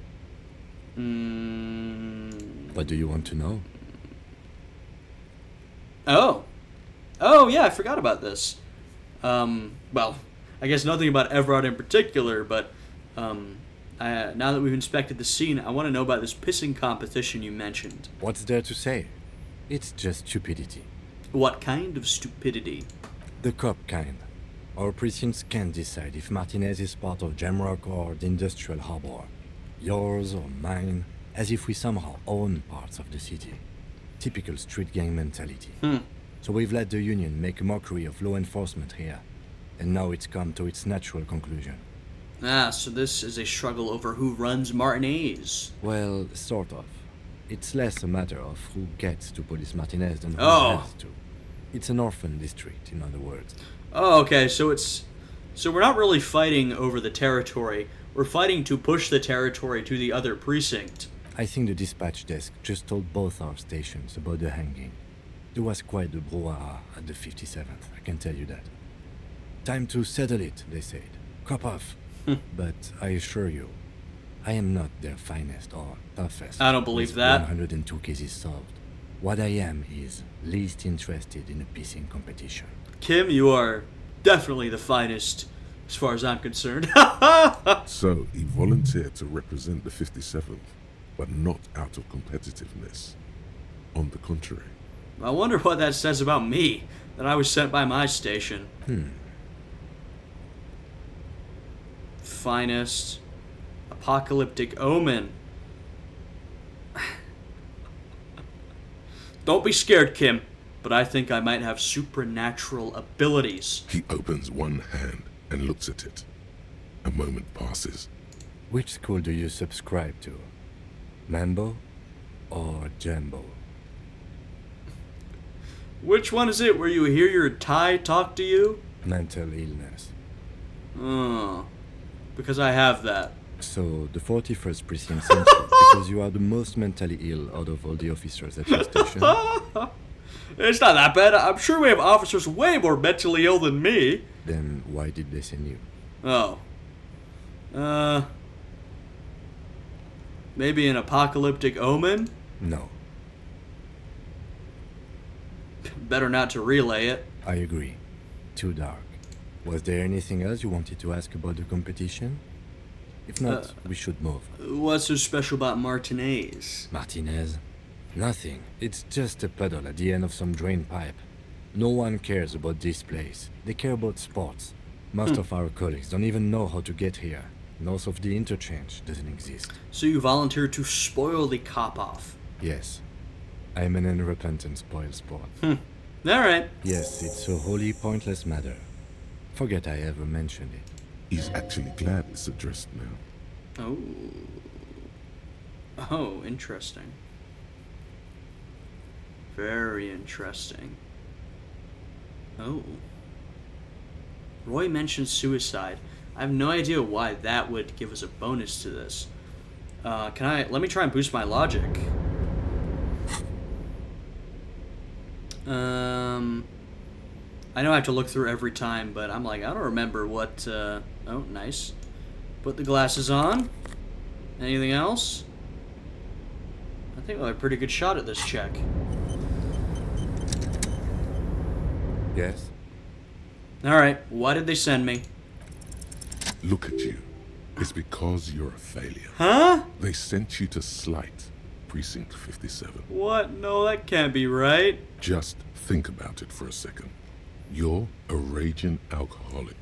What do you want to know? Oh. Oh, yeah, I forgot about this. Well, I guess nothing about Evrart in particular, but now that we've inspected the scene, I want to know about this pissing competition you mentioned. What's there to say? It's just stupidity. What kind of stupidity? The cop kind. Our precincts can't decide if Martinez is part of Jamrock or the industrial harbor. Yours or mine, as if we somehow own parts of the city. Typical street gang mentality. So we've let the Union make a mockery of law enforcement here. And now it's come to its natural conclusion. Ah, so this is a struggle over who runs Martinez. Well, sort of. It's less a matter of who gets to Police Martinez than who has to. It's an orphan district, in other words. Oh, okay, so we're not really fighting over the territory. We're fighting to push the territory to the other precinct. I think the dispatch desk just told both our stations about the hanging. There was quite the brouhaha at the 57th, I can tell you that. Time to settle it, they said. Cop off. But I assure you, I am not their finest or toughest. I don't believe that. 102 cases solved. What I am is least interested in a pissing competition. Kim, you are definitely the finest, as far as I'm concerned. So, he volunteered to represent the 57th, but not out of competitiveness. On the contrary. I wonder what that says about me, that I was sent by my station. Finest. Apocalyptic Omen. Don't be scared, Kim, but I think I might have supernatural abilities. He opens one hand and looks at it. A moment passes. Which school do you subscribe to? Mambo or Jambo? Which one is it where you hear your Thai talk to you? Mental illness. Oh, because I have that. So, the 41st Precinct sent you because you are the most mentally ill out of all the officers at your station? It's not that bad. I'm sure we have officers way more mentally ill than me. Then why did they send you? Oh. Maybe an apocalyptic omen? No. Better not to relay it. I agree. Too dark. Was there anything else you wanted to ask about the competition? If not, we should move. What's so special about Martinez? Martinez? Nothing. It's just a puddle at the end of some drain pipe. No one cares about this place. They care about sports. Most of our colleagues don't even know how to get here. North of the interchange doesn't exist. So you volunteered to spoil the cop-off? Yes. I'm an unrepentant spoil sport. Alright. Yes, it's a wholly pointless matter. Forget I ever mentioned it. He's actually glad it's addressed now. Oh. Oh, interesting. Very interesting. Oh. Roy mentioned suicide. I have no idea why that would give us a bonus to this. Let me try and boost my logic. I know I have to look through every time, but I'm like, I don't remember what, oh, nice. Put the glasses on. Anything else? I think we'll have a pretty good shot at this check. Yes? Alright, why did they send me? Look at you. It's because you're a failure. Huh? They sent you to slight Precinct 57. What? No, that can't be right. Just think about it for a second. You're a raging alcoholic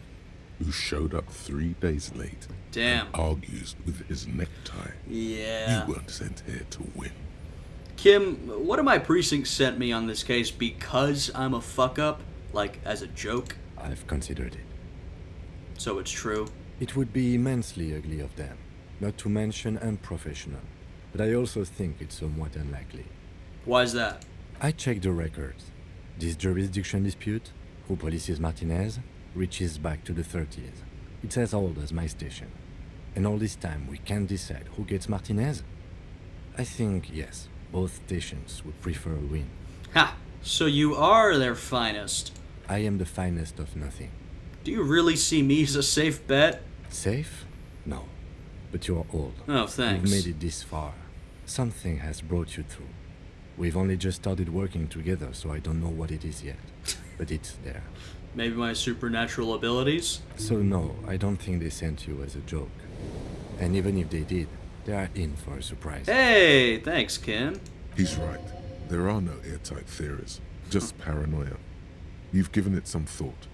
who showed up 3 days late Damn. and argues with his necktie. Yeah. You weren't sent here to win. Kim, what if my precinct sent me on this case because I'm a fuck-up? Like, as a joke? I've considered it. So it's true? It would be immensely ugly of them, not to mention unprofessional. But I also think it's somewhat unlikely. Why is that? I checked the records. This jurisdiction dispute, who polices Martinez, reaches back to the 30s. It's as old as my station. And all this time we can't decide who gets Martinez? I think, yes, both stations would prefer a win. Ha! So you are their finest. I am the finest of nothing. Do you really see me as a safe bet? Safe? No. But you're old. Oh, thanks. You've made it this far. Something has brought you through. We've only just started working together, so I don't know what it is yet. But it's there. Maybe my supernatural abilities? So no, I don't think they sent you as a joke. And even if they did, they are in for a surprise. Hey, thanks, Kim. He's right. There are no airtight theories, just paranoia. You've given it some thought.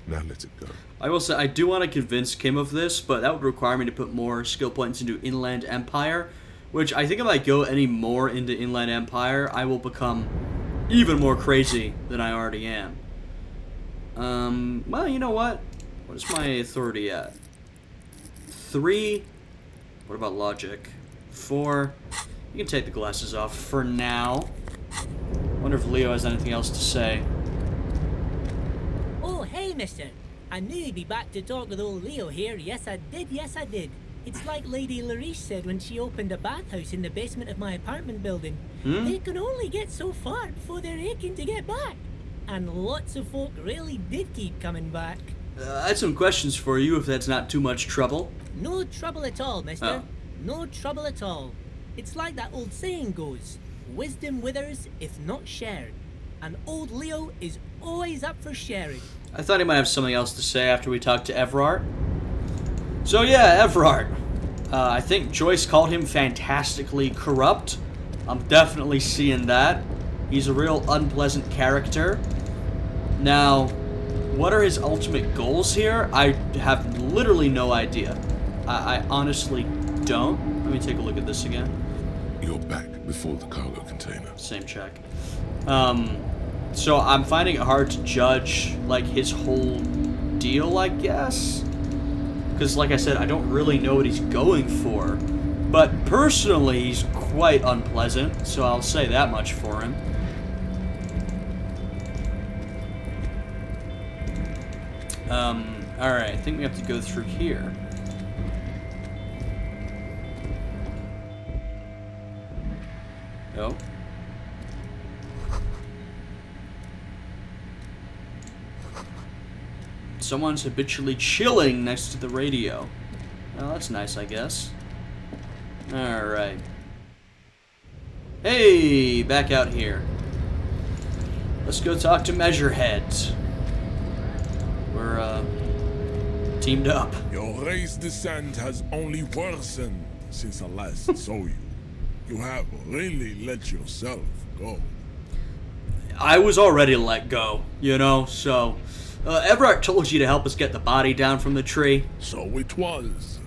Now let it go. I will say, I do want to convince Kim of this, but that would require me to put more skill points into Inland Empire, which I think if I go any more into Inland Empire, I will become even more crazy than I already am. Well, you know what? What is my authority at? 3. What about logic? 4. You can take the glasses off for now. Wonder if Leo has anything else to say. Oh, hey, mister. I knew you'd be back to talk with old Leo here. Yes, I did. Yes, I did. It's like Lady Larice said when she opened a bathhouse in the basement of my apartment building. They can only get so far before they're aching to get back. And lots of folk really did keep coming back. I had some questions for you, if that's not too much trouble. No trouble at all, mister. Oh. No trouble at all. It's like that old saying goes, wisdom withers if not shared. And old Leo is always up for sharing. I thought he might have something else to say after we talked to Evrart. So yeah, Evrart. I think Joyce called him fantastically corrupt. I'm definitely seeing that. He's a real unpleasant character. Now, what are his ultimate goals here? I have literally no idea. I honestly don't. Let me take a look at this again. You're back before the cargo container. Same check. So I'm finding it hard to judge, like, his whole deal, I guess. Because, like I said, I don't really know what he's going for. But personally, he's quite unpleasant, so I'll say that much for him. Alright, I think we have to go through here. Oh. Someone's habitually chilling next to the radio. Well, that's nice, I guess. Alright. Hey, back out here. Let's go talk to Measurehead. We're, teamed up. Your race descent has only worsened since I last saw you. You have really let yourself go. I was already let go, you know, so... Evrart told you to help us get the body down from the tree. So it was.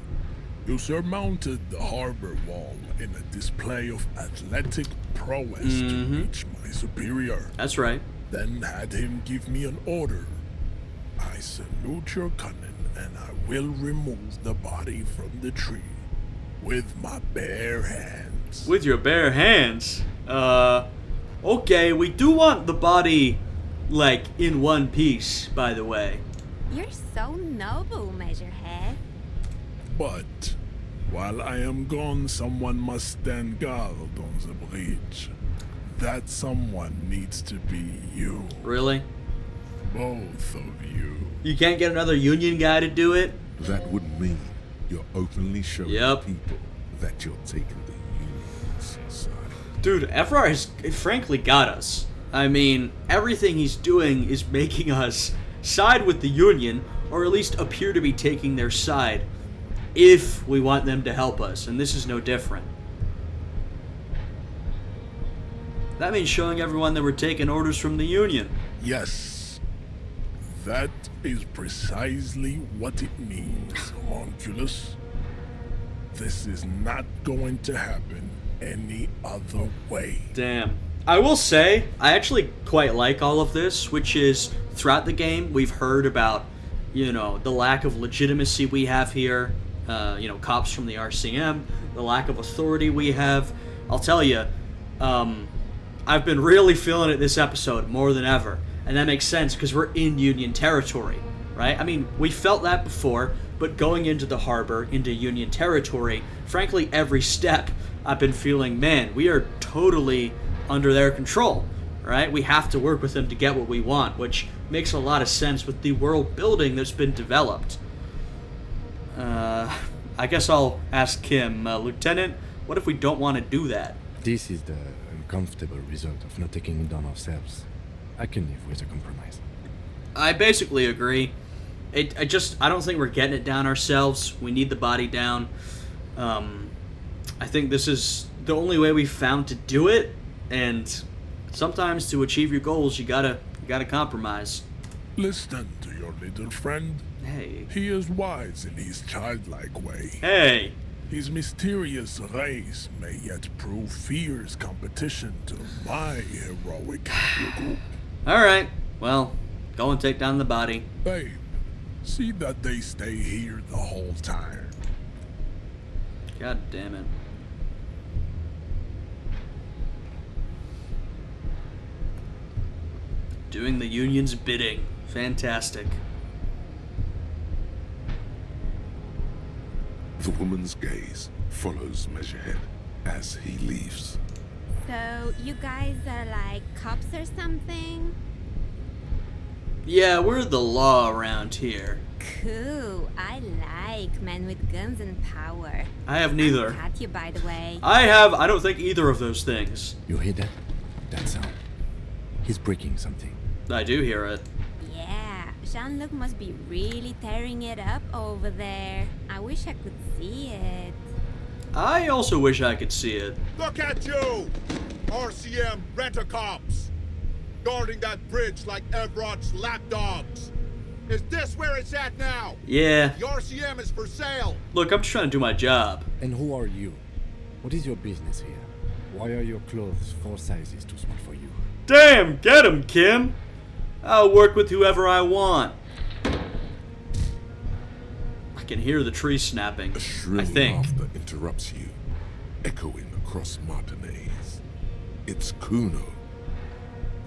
You surmounted the harbor wall in a display of athletic prowess to reach my superior. That's right. Then had him give me an order. I salute your cunning, and I will remove the body from the tree with my bare hands. With your bare hands? Okay, we do want the body, like, in one piece, by the way. You're so noble, Measurehead. But while I am gone, someone must stand guard on the bridge. That someone needs to be you. Really? Both of you. You can't get another Union guy to do it? That would mean you're openly showing people that you're taking the Union's side. Dude, Evrart has frankly got us. I mean, everything he's doing is making us side with the Union, or at least appear to be taking their side, if we want them to help us, and this is no different. That means showing everyone that we're taking orders from the Union. Yes. That is precisely what it means, homunculus. This is not going to happen any other way. Damn. I will say, I actually quite like all of this, which is, throughout the game, we've heard about, you know, the lack of legitimacy we have here, you know, cops from the RCM, the lack of authority we have. I'll tell you, I've been really feeling it this episode more than ever, and that makes sense because we're in Union territory, right? I mean, we felt that before, but going into the harbor, into Union territory, frankly, every step, I've been feeling, man, we are totally under their control, right? We have to work with them to get what we want, which makes a lot of sense with the world building that's been developed. I guess I'll ask Kim, Lieutenant, what if we don't want to do that? This is the uncomfortable result of not taking it on ourselves. I can live with a compromise. I basically agree. I don't think we're getting it down ourselves. We need the body down. I think this is the only way we've found to do it, and sometimes to achieve your goals, you gotta compromise. Listen to your little friend. Hey. He is wise in his childlike way. Hey. His mysterious race may yet prove fierce competition to my heroic group. Alright, well, go and take down the body. Babe, see that they stay here the whole time. God damn it. Doing the Union's bidding. Fantastic. The woman's gaze follows Measurehead as he leaves. So, you guys are like cops or something? Yeah, we're the law around here. Cool. I like men with guns and power. I have neither. Katya, by the way. I don't think either of those things. You hear that? That sound. He's breaking something. I do hear it. Yeah, Jean-Luc must be really tearing it up over there. I wish I could see it. I also wish I could see it. Look at you! RCM rent-a-cops! Guarding that bridge like Evrart's lapdogs! Is this where it's at now? Yeah. The RCM is for sale! Look, I'm just trying to do my job. And who are you? What is your business here? Why are your clothes 4 sizes too small for you? Damn, get him, Kim! I'll work with whoever I want. I can hear the tree snapping, A shrill I think. laughter interrupts you, echoing across Martinez. It's Kuno.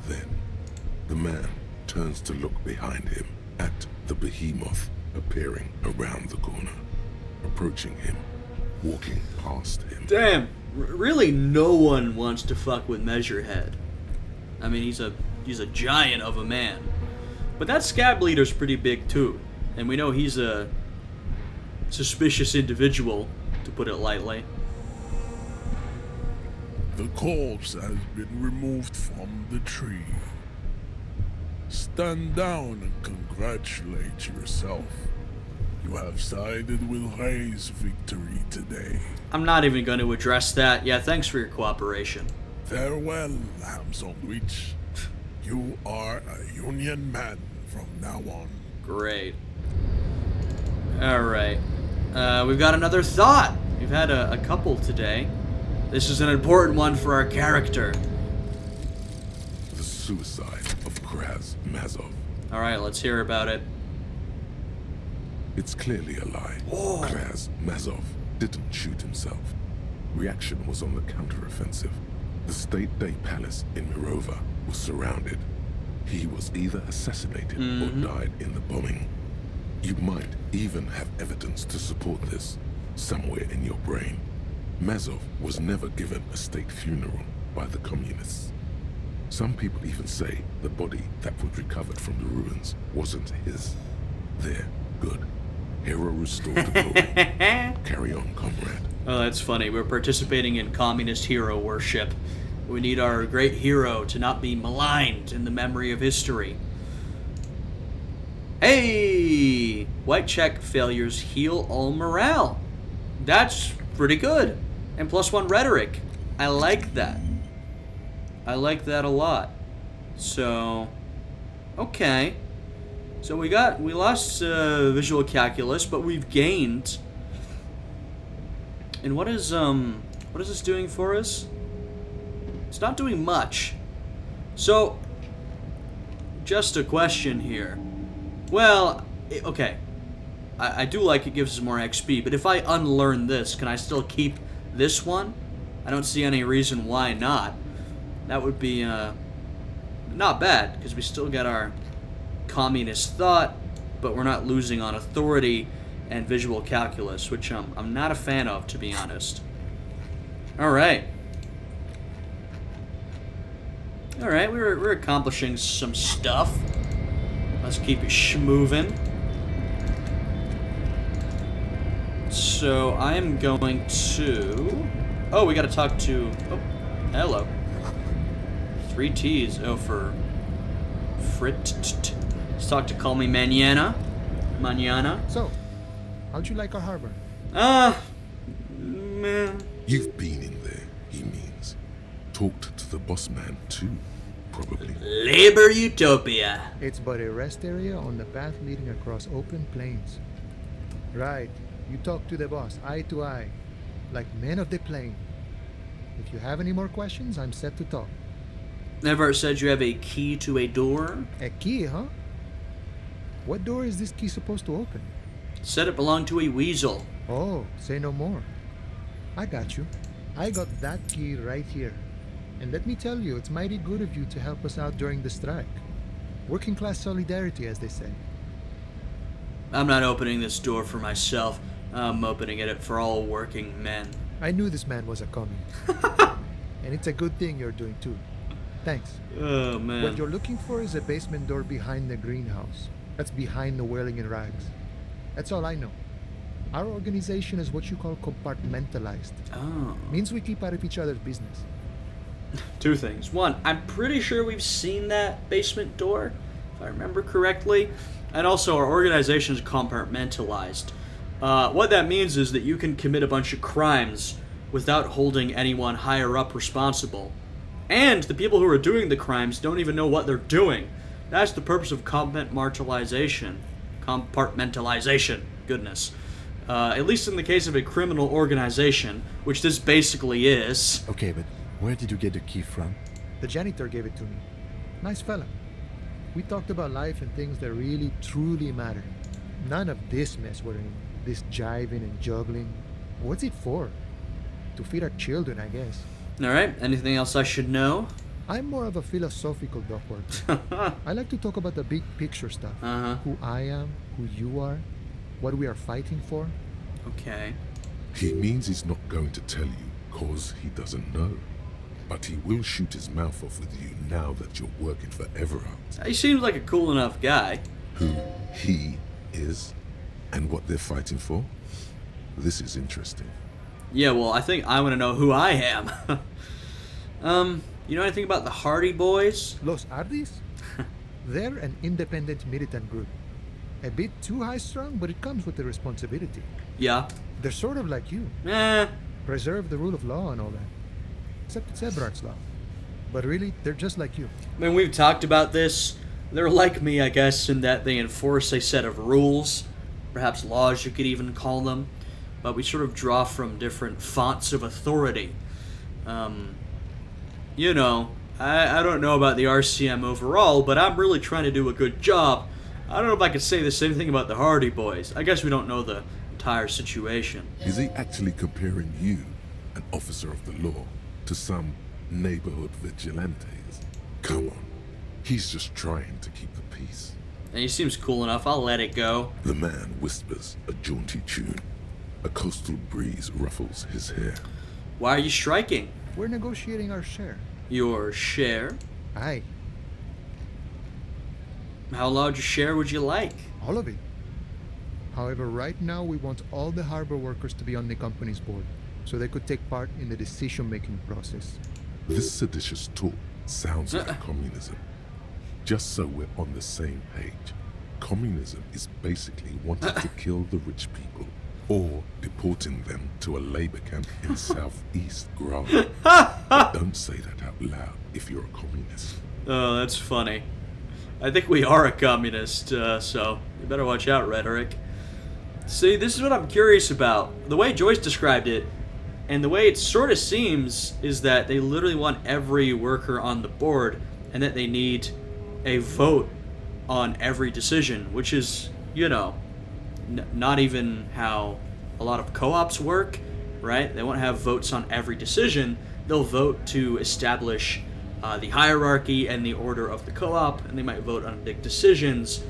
Then, the man turns to look behind him at the behemoth appearing around the corner, approaching him, walking past him. Damn, really no one wants to fuck with Measurehead. I mean, he's a giant of a man. But that scab leader's pretty big too. And we know he's a suspicious individual, to put it lightly. The corpse has been removed from the tree. Stand down and congratulate yourself. You have sided with Rene's victory today. I'm not even going to address that. Yeah, thanks for your cooperation. Farewell, ham sandwich. You are a Union man from now on. Great. Alright. We've got another thought. We've had a couple today. This is an important one for our character. The suicide of Kraz Mazov. Alright, let's hear about it. It's clearly a lie. Kraz Mazov didn't shoot himself. Reaction was on the counteroffensive. The State Day Palace in Mirova was surrounded. He was either assassinated or died in the bombing. You might even have evidence to support this, somewhere in your brain. Mazov was never given a state funeral by the communists. Some people even say the body that was recovered from the ruins wasn't his. There, good. Hero restored to glory. Carry on, comrade. Oh, that's funny. We're participating in communist hero worship. We need our great hero to not be maligned in the memory of history. Hey! White check failures heal all morale. That's pretty good. And +1 rhetoric. I like that. I like that a lot. So, okay. So we lost visual calculus, but we've gained. And what is this doing for us? It's not doing much. So, just a question here. Well, okay. I do like it gives us more XP, but if I unlearn this, can I still keep this one? I don't see any reason why not. That would be not bad, because we still got our communist thought, but we're not losing on authority and visual calculus, which I'm not a fan of, to be honest. Alright. Alright, we're accomplishing some stuff. Let's keep it schmovin'. So I am going to... Oh, we gotta talk to... Oh, hello. 3 T's. Oh, for... Frit. Let's talk to Call Me Mañana. Mañana. So, how'd you like our harbor? Man. You've been in there, he means. Talked to the boss man too, probably. Labor Utopia. It's but a rest area on the path leading across open plains. Right. You talk to the boss, eye to eye, like men of the plain. If you have any more questions, I'm set to talk. Evrart said you have a key to a door. A key, huh? What door is this key supposed to open? Said it belonged to a weasel. Oh, say no more. I got you. I got that key right here. And let me tell you, it's mighty good of you to help us out during the strike. Working class solidarity, as they say. I'm not opening this door for myself. I'm opening it for all working men. I knew this man was a commie. And it's a good thing you're doing too. Thanks. Oh, man. What you're looking for is a basement door behind the greenhouse. That's behind the whirling in rags. That's all I know. Our organization is what you call compartmentalized. Oh. Means we keep out of each other's business. 2 things. 1, I'm pretty sure we've seen that basement door. If if I remember correctly. And also, our organization is compartmentalized. What that means is that you can commit a bunch of crimes without holding anyone higher up responsible. And the people who are doing the crimes don't even know what they're doing. That's the purpose of compartmentalization. Compartmentalization. Goodness. At least in the case of a criminal organization, which this basically is. Okay, but where did you get the key from? The janitor gave it to me. Nice fella. We talked about life and things that really, truly matter. None of this mess we're in. This jiving and juggling. What's it for? To feed our children, I guess. Alright, anything else I should know? I'm more of a philosophical dog worker. I like to talk about the big picture stuff. Who I am, who you are, what we are fighting for. Okay. He means he's not going to tell you cause he doesn't know. But he will shoot his mouth off with you now that you're working for Evrart. He seems like a cool enough guy. Who he is and what they're fighting for? This is interesting. Yeah, well, I think I want to know who I am. You know anything about the Hardy Boys? Los Ardis? They're an independent militant group. A bit too high-strung, but it comes with the responsibility. Yeah. They're sort of like you. Preserve the rule of law and all that. Except it's Evrart's law. But really, they're just like you. I mean, we've talked about this. They're like me, I guess, in that they enforce a set of rules. Perhaps laws, you could even call them. But we sort of draw from different fonts of authority. You know, I don't know about the RCM overall, but I'm really trying to do a good job. I don't know if I could say the same thing about the Hardy Boys. I guess we don't know the entire situation. Is he actually comparing you, an officer of the law, to some neighborhood vigilantes? Come on. He's just trying to keep the peace. And he seems cool enough. I'll let it go. The man whispers a jaunty tune. A coastal breeze ruffles his hair. Why are you striking? We're negotiating our share. Your share? Aye. How large a share would you like? All of it. However, right now we want all the harbor workers to be on the company's board, so they could take part in the decision-making process. This seditious talk sounds like communism. Just so we're on the same page, communism is basically wanting to kill the rich people or deporting them to a labor camp in southeast Grant. Don't say that out loud if you're a communist. Oh, that's funny. I think we are a communist, so you better watch out, rhetoric. See, this is what I'm curious about. The way Joyce described it, and the way it sort of seems, is that they literally want every worker on the board, and that they need a vote on every decision, which is, you know, not even how a lot of co-ops work, right? They won't have votes on every decision. They'll vote to establish the hierarchy and the order of the co-op, and they might vote on big decisions.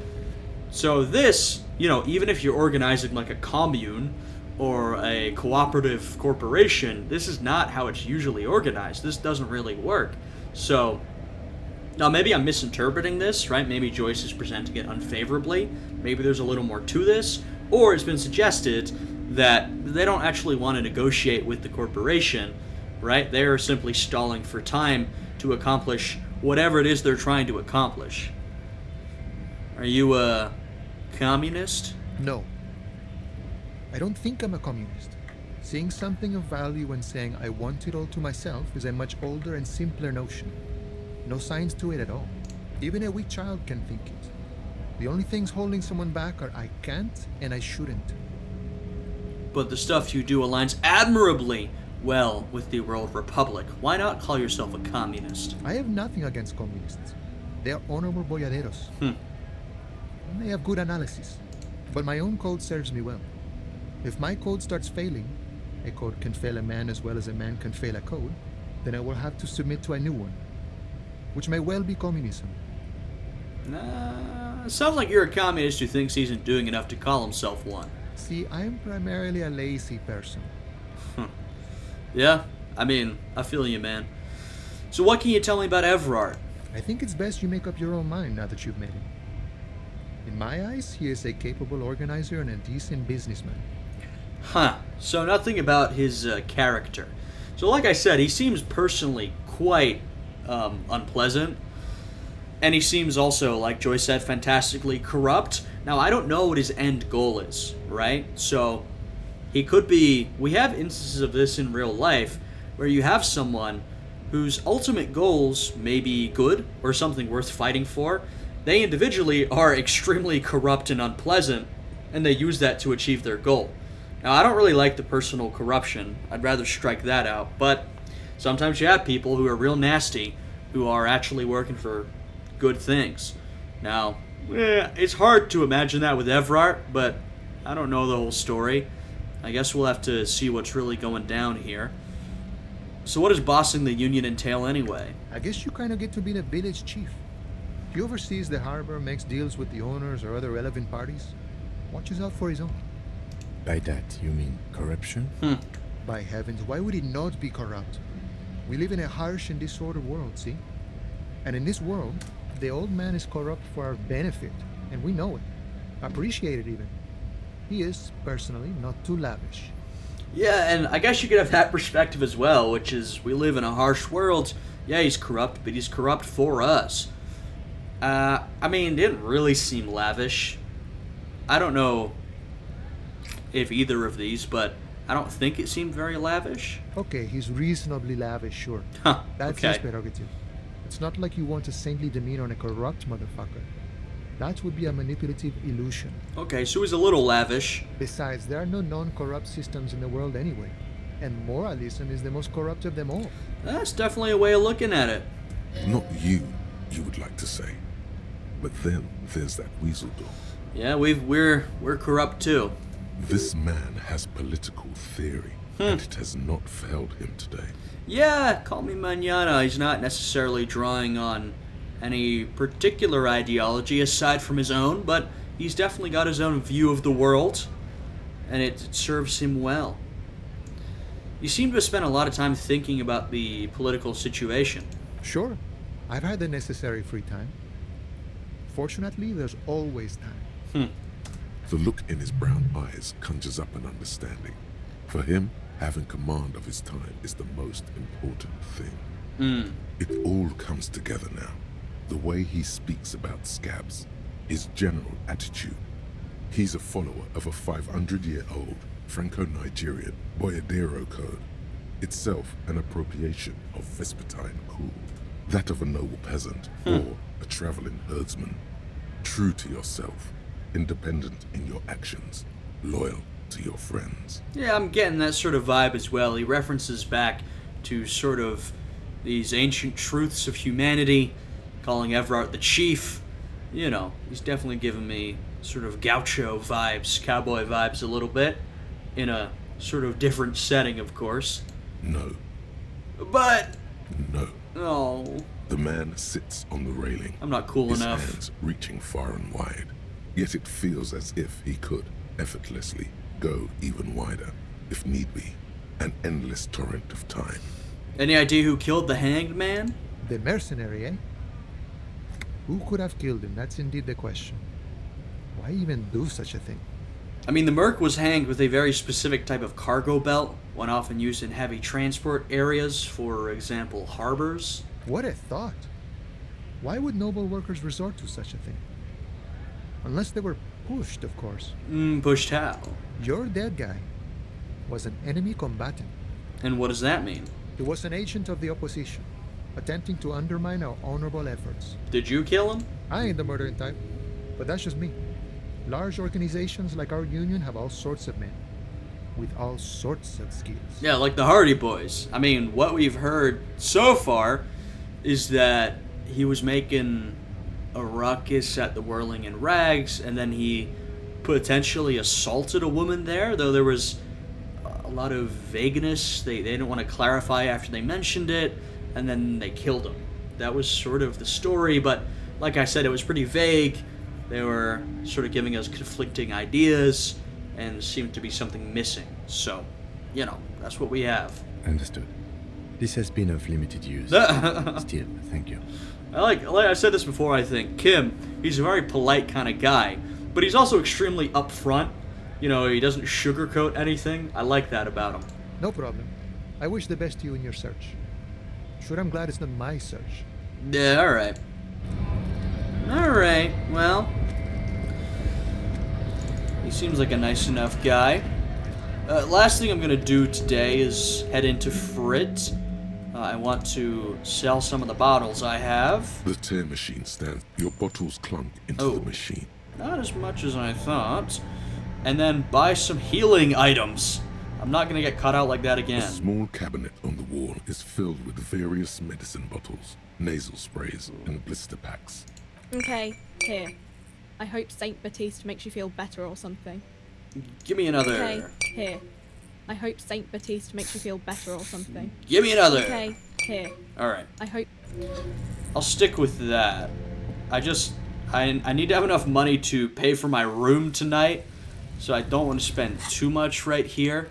So this, you know, even if you're organizing like a commune or a cooperative corporation, this is not how it's usually organized. This doesn't really work. So, now maybe I'm misinterpreting this, right? Maybe Joyce is presenting it unfavorably. Maybe there's a little more to this. Or it's been suggested that they don't actually want to negotiate with the corporation, right? They're simply stalling for time to accomplish whatever it is they're trying to accomplish. Are you a communist? No. I don't think I'm a communist. Seeing something of value and saying I want it all to myself is a much older and simpler notion. No science to it at all. Even a weak child can think it. The only things holding someone back are I can't and I shouldn't. But the stuff you do aligns admirably well with the World Republic. Why not call yourself a communist? I have nothing against communists. They are honorable boyaderos. And they have good analysis. But my own code serves me well. If my code starts failing, a code can fail a man as well as a man can fail a code, then I will have to submit to a new one, which may well be communism. Sounds like you're a communist who thinks he isn't doing enough to call himself one. See, I am primarily a lazy person. Yeah, I mean, I feel you, man. So what can you tell me about Evrart? I think it's best you make up your own mind now that you've met him. In my eyes, he is a capable organizer and a decent businessman. Huh, so nothing about his character. So like I said, he seems personally quite unpleasant. And he seems also, like Joy said, fantastically corrupt. Now, I don't know what his end goal is, right? So, he could be... We have instances of this in real life, where you have someone whose ultimate goals may be good, or something worth fighting for. They individually are extremely corrupt and unpleasant, and they use that to achieve their goal. Now, I don't really like the personal corruption. I'd rather strike that out. But sometimes you have people who are real nasty, who are actually working for good things. Now, it's hard to imagine that with Evrart, but I don't know the whole story. I guess we'll have to see what's really going down here. So what does bossing the Union entail anyway? I guess you kind of get to be the village chief. He oversees the harbor, makes deals with the owners or other relevant parties, watches out for his own. By that, you mean corruption? By heavens, why would he not be corrupt? We live in a harsh and disordered world, see? And in this world, the old man is corrupt for our benefit, and we know it. Appreciate it even. He is, personally, not too lavish. Yeah, and I guess you could have that perspective as well, which is we live in a harsh world. Yeah, he's corrupt, but he's corrupt for us. I mean, it didn't really seem lavish. I don't know if either of these, but I don't think it seemed very lavish. Okay, he's reasonably lavish, sure. Huh, That's okay. his prerogative. It's not like you want a saintly demeanor on a corrupt motherfucker. That would be a manipulative illusion. Okay, so he's a little lavish. Besides, there are no non-corrupt systems in the world anyway. And moralism is the most corrupt of them all. That's definitely a way of looking at it. Not you would like to say. But then there's that weasel dog. Yeah, we're corrupt too. This man has political theory, and it has not failed him today. Yeah, call me mañana. He's not necessarily drawing on any particular ideology aside from his own, but he's definitely got his own view of the world, and it serves him well. You seem to have spent a lot of time thinking about the political situation. Sure, I've had the necessary free time. Fortunately, there's always time. The look in his brown eyes conjures up an understanding. For him, having command of his time is the most important thing. It all comes together now. The way he speaks about scabs, his general attitude. He's a follower of a 500-year-old Franco-Nigerian Boyadero code, itself an appropriation of Vespertine cool, that of a noble peasant or a traveling herdsman. True to yourself, independent in your actions, loyal to your friends. Yeah, I'm getting that sort of vibe as well. He references back to sort of these ancient truths of humanity, calling Evrart the chief. You know, he's definitely giving me sort of gaucho vibes, cowboy vibes a little bit, in a sort of different setting, of course. No. But... No. Oh. The man sits on the railing. I'm not cool his enough. Hands reaching far and wide. Yet it feels as if he could, effortlessly, go even wider, if need be. An endless torrent of time. Any idea who killed the hanged man? The mercenary, eh? Who could have killed him? That's indeed the question. Why even do such a thing? I mean, the merc was hanged with a very specific type of cargo belt, one often used in heavy transport areas, for example, harbors. What a thought. Why would noble workers resort to such a thing? Unless they were pushed, of course. Pushed how? Your dead guy was an enemy combatant. And what does that mean? He was an agent of the opposition, attempting to undermine our honorable efforts. Did you kill him? I ain't the murdering type, but that's just me. Large organizations like our union have all sorts of men, with all sorts of skills. Yeah, like the Hardy Boys. I mean, what we've heard so far is that he was making a ruckus at the Whirling in Rags, and then he potentially assaulted a woman there, though there was a lot of vagueness. They didn't want to clarify after they mentioned it, and then they killed him. That was sort of the story, but like I said, it was pretty vague. They were sort of giving us conflicting ideas, and seemed to be something missing. So, you know, that's what we have. Understood. This has been of limited use. Still, thank you. Like I said this before, I think, Kim, he's a very polite kind of guy, but he's also extremely upfront. You know, he doesn't sugarcoat anything. I like that about him. No problem. I wish the best to you in your search. Sure, I'm glad it's not my search. Yeah, alright. Alright, well. He seems like a nice enough guy. Last thing I'm gonna do today is head into Frit. I want to sell some of the bottles I have. The tear machine stands. Your bottles clunk into the machine. Not as much as I thought. And then buy some healing items. I'm not gonna get caught out like that again. A small cabinet on the wall is filled with various medicine bottles, nasal sprays, and blister packs. Okay, here. I hope Saint Baptiste makes you feel better or something. Give me another. Okay, here. I hope Saint Baptiste makes you feel better or something. Give me another. Okay, here. Alright. I hope... I'll stick with that. I need to have enough money to pay for my room tonight, so I don't want to spend too much right here.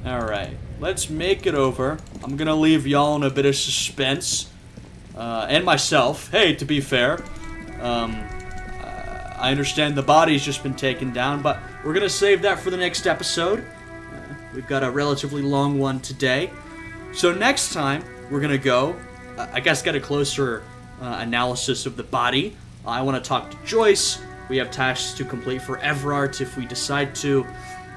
Alright, let's make it over. I'm gonna leave y'all in a bit of suspense. And myself. Hey, to be fair. I understand the body's just been taken down, but we're gonna save that for the next episode. We've got a relatively long one today. So next time, we're gonna go, I guess, get a closer analysis of the body. I want to talk to Joyce. We have tasks to complete for Evrart if we decide to.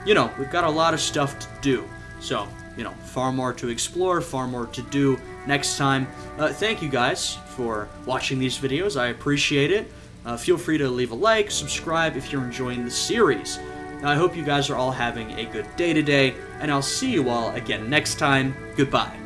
You know, we've got a lot of stuff to do. So, you know, far more to explore, far more to do next time. Thank you guys for watching these videos. I appreciate it. Feel free to leave a like, subscribe if you're enjoying the series. Now, I hope you guys are all having a good day today, and I'll see you all again next time. Goodbye.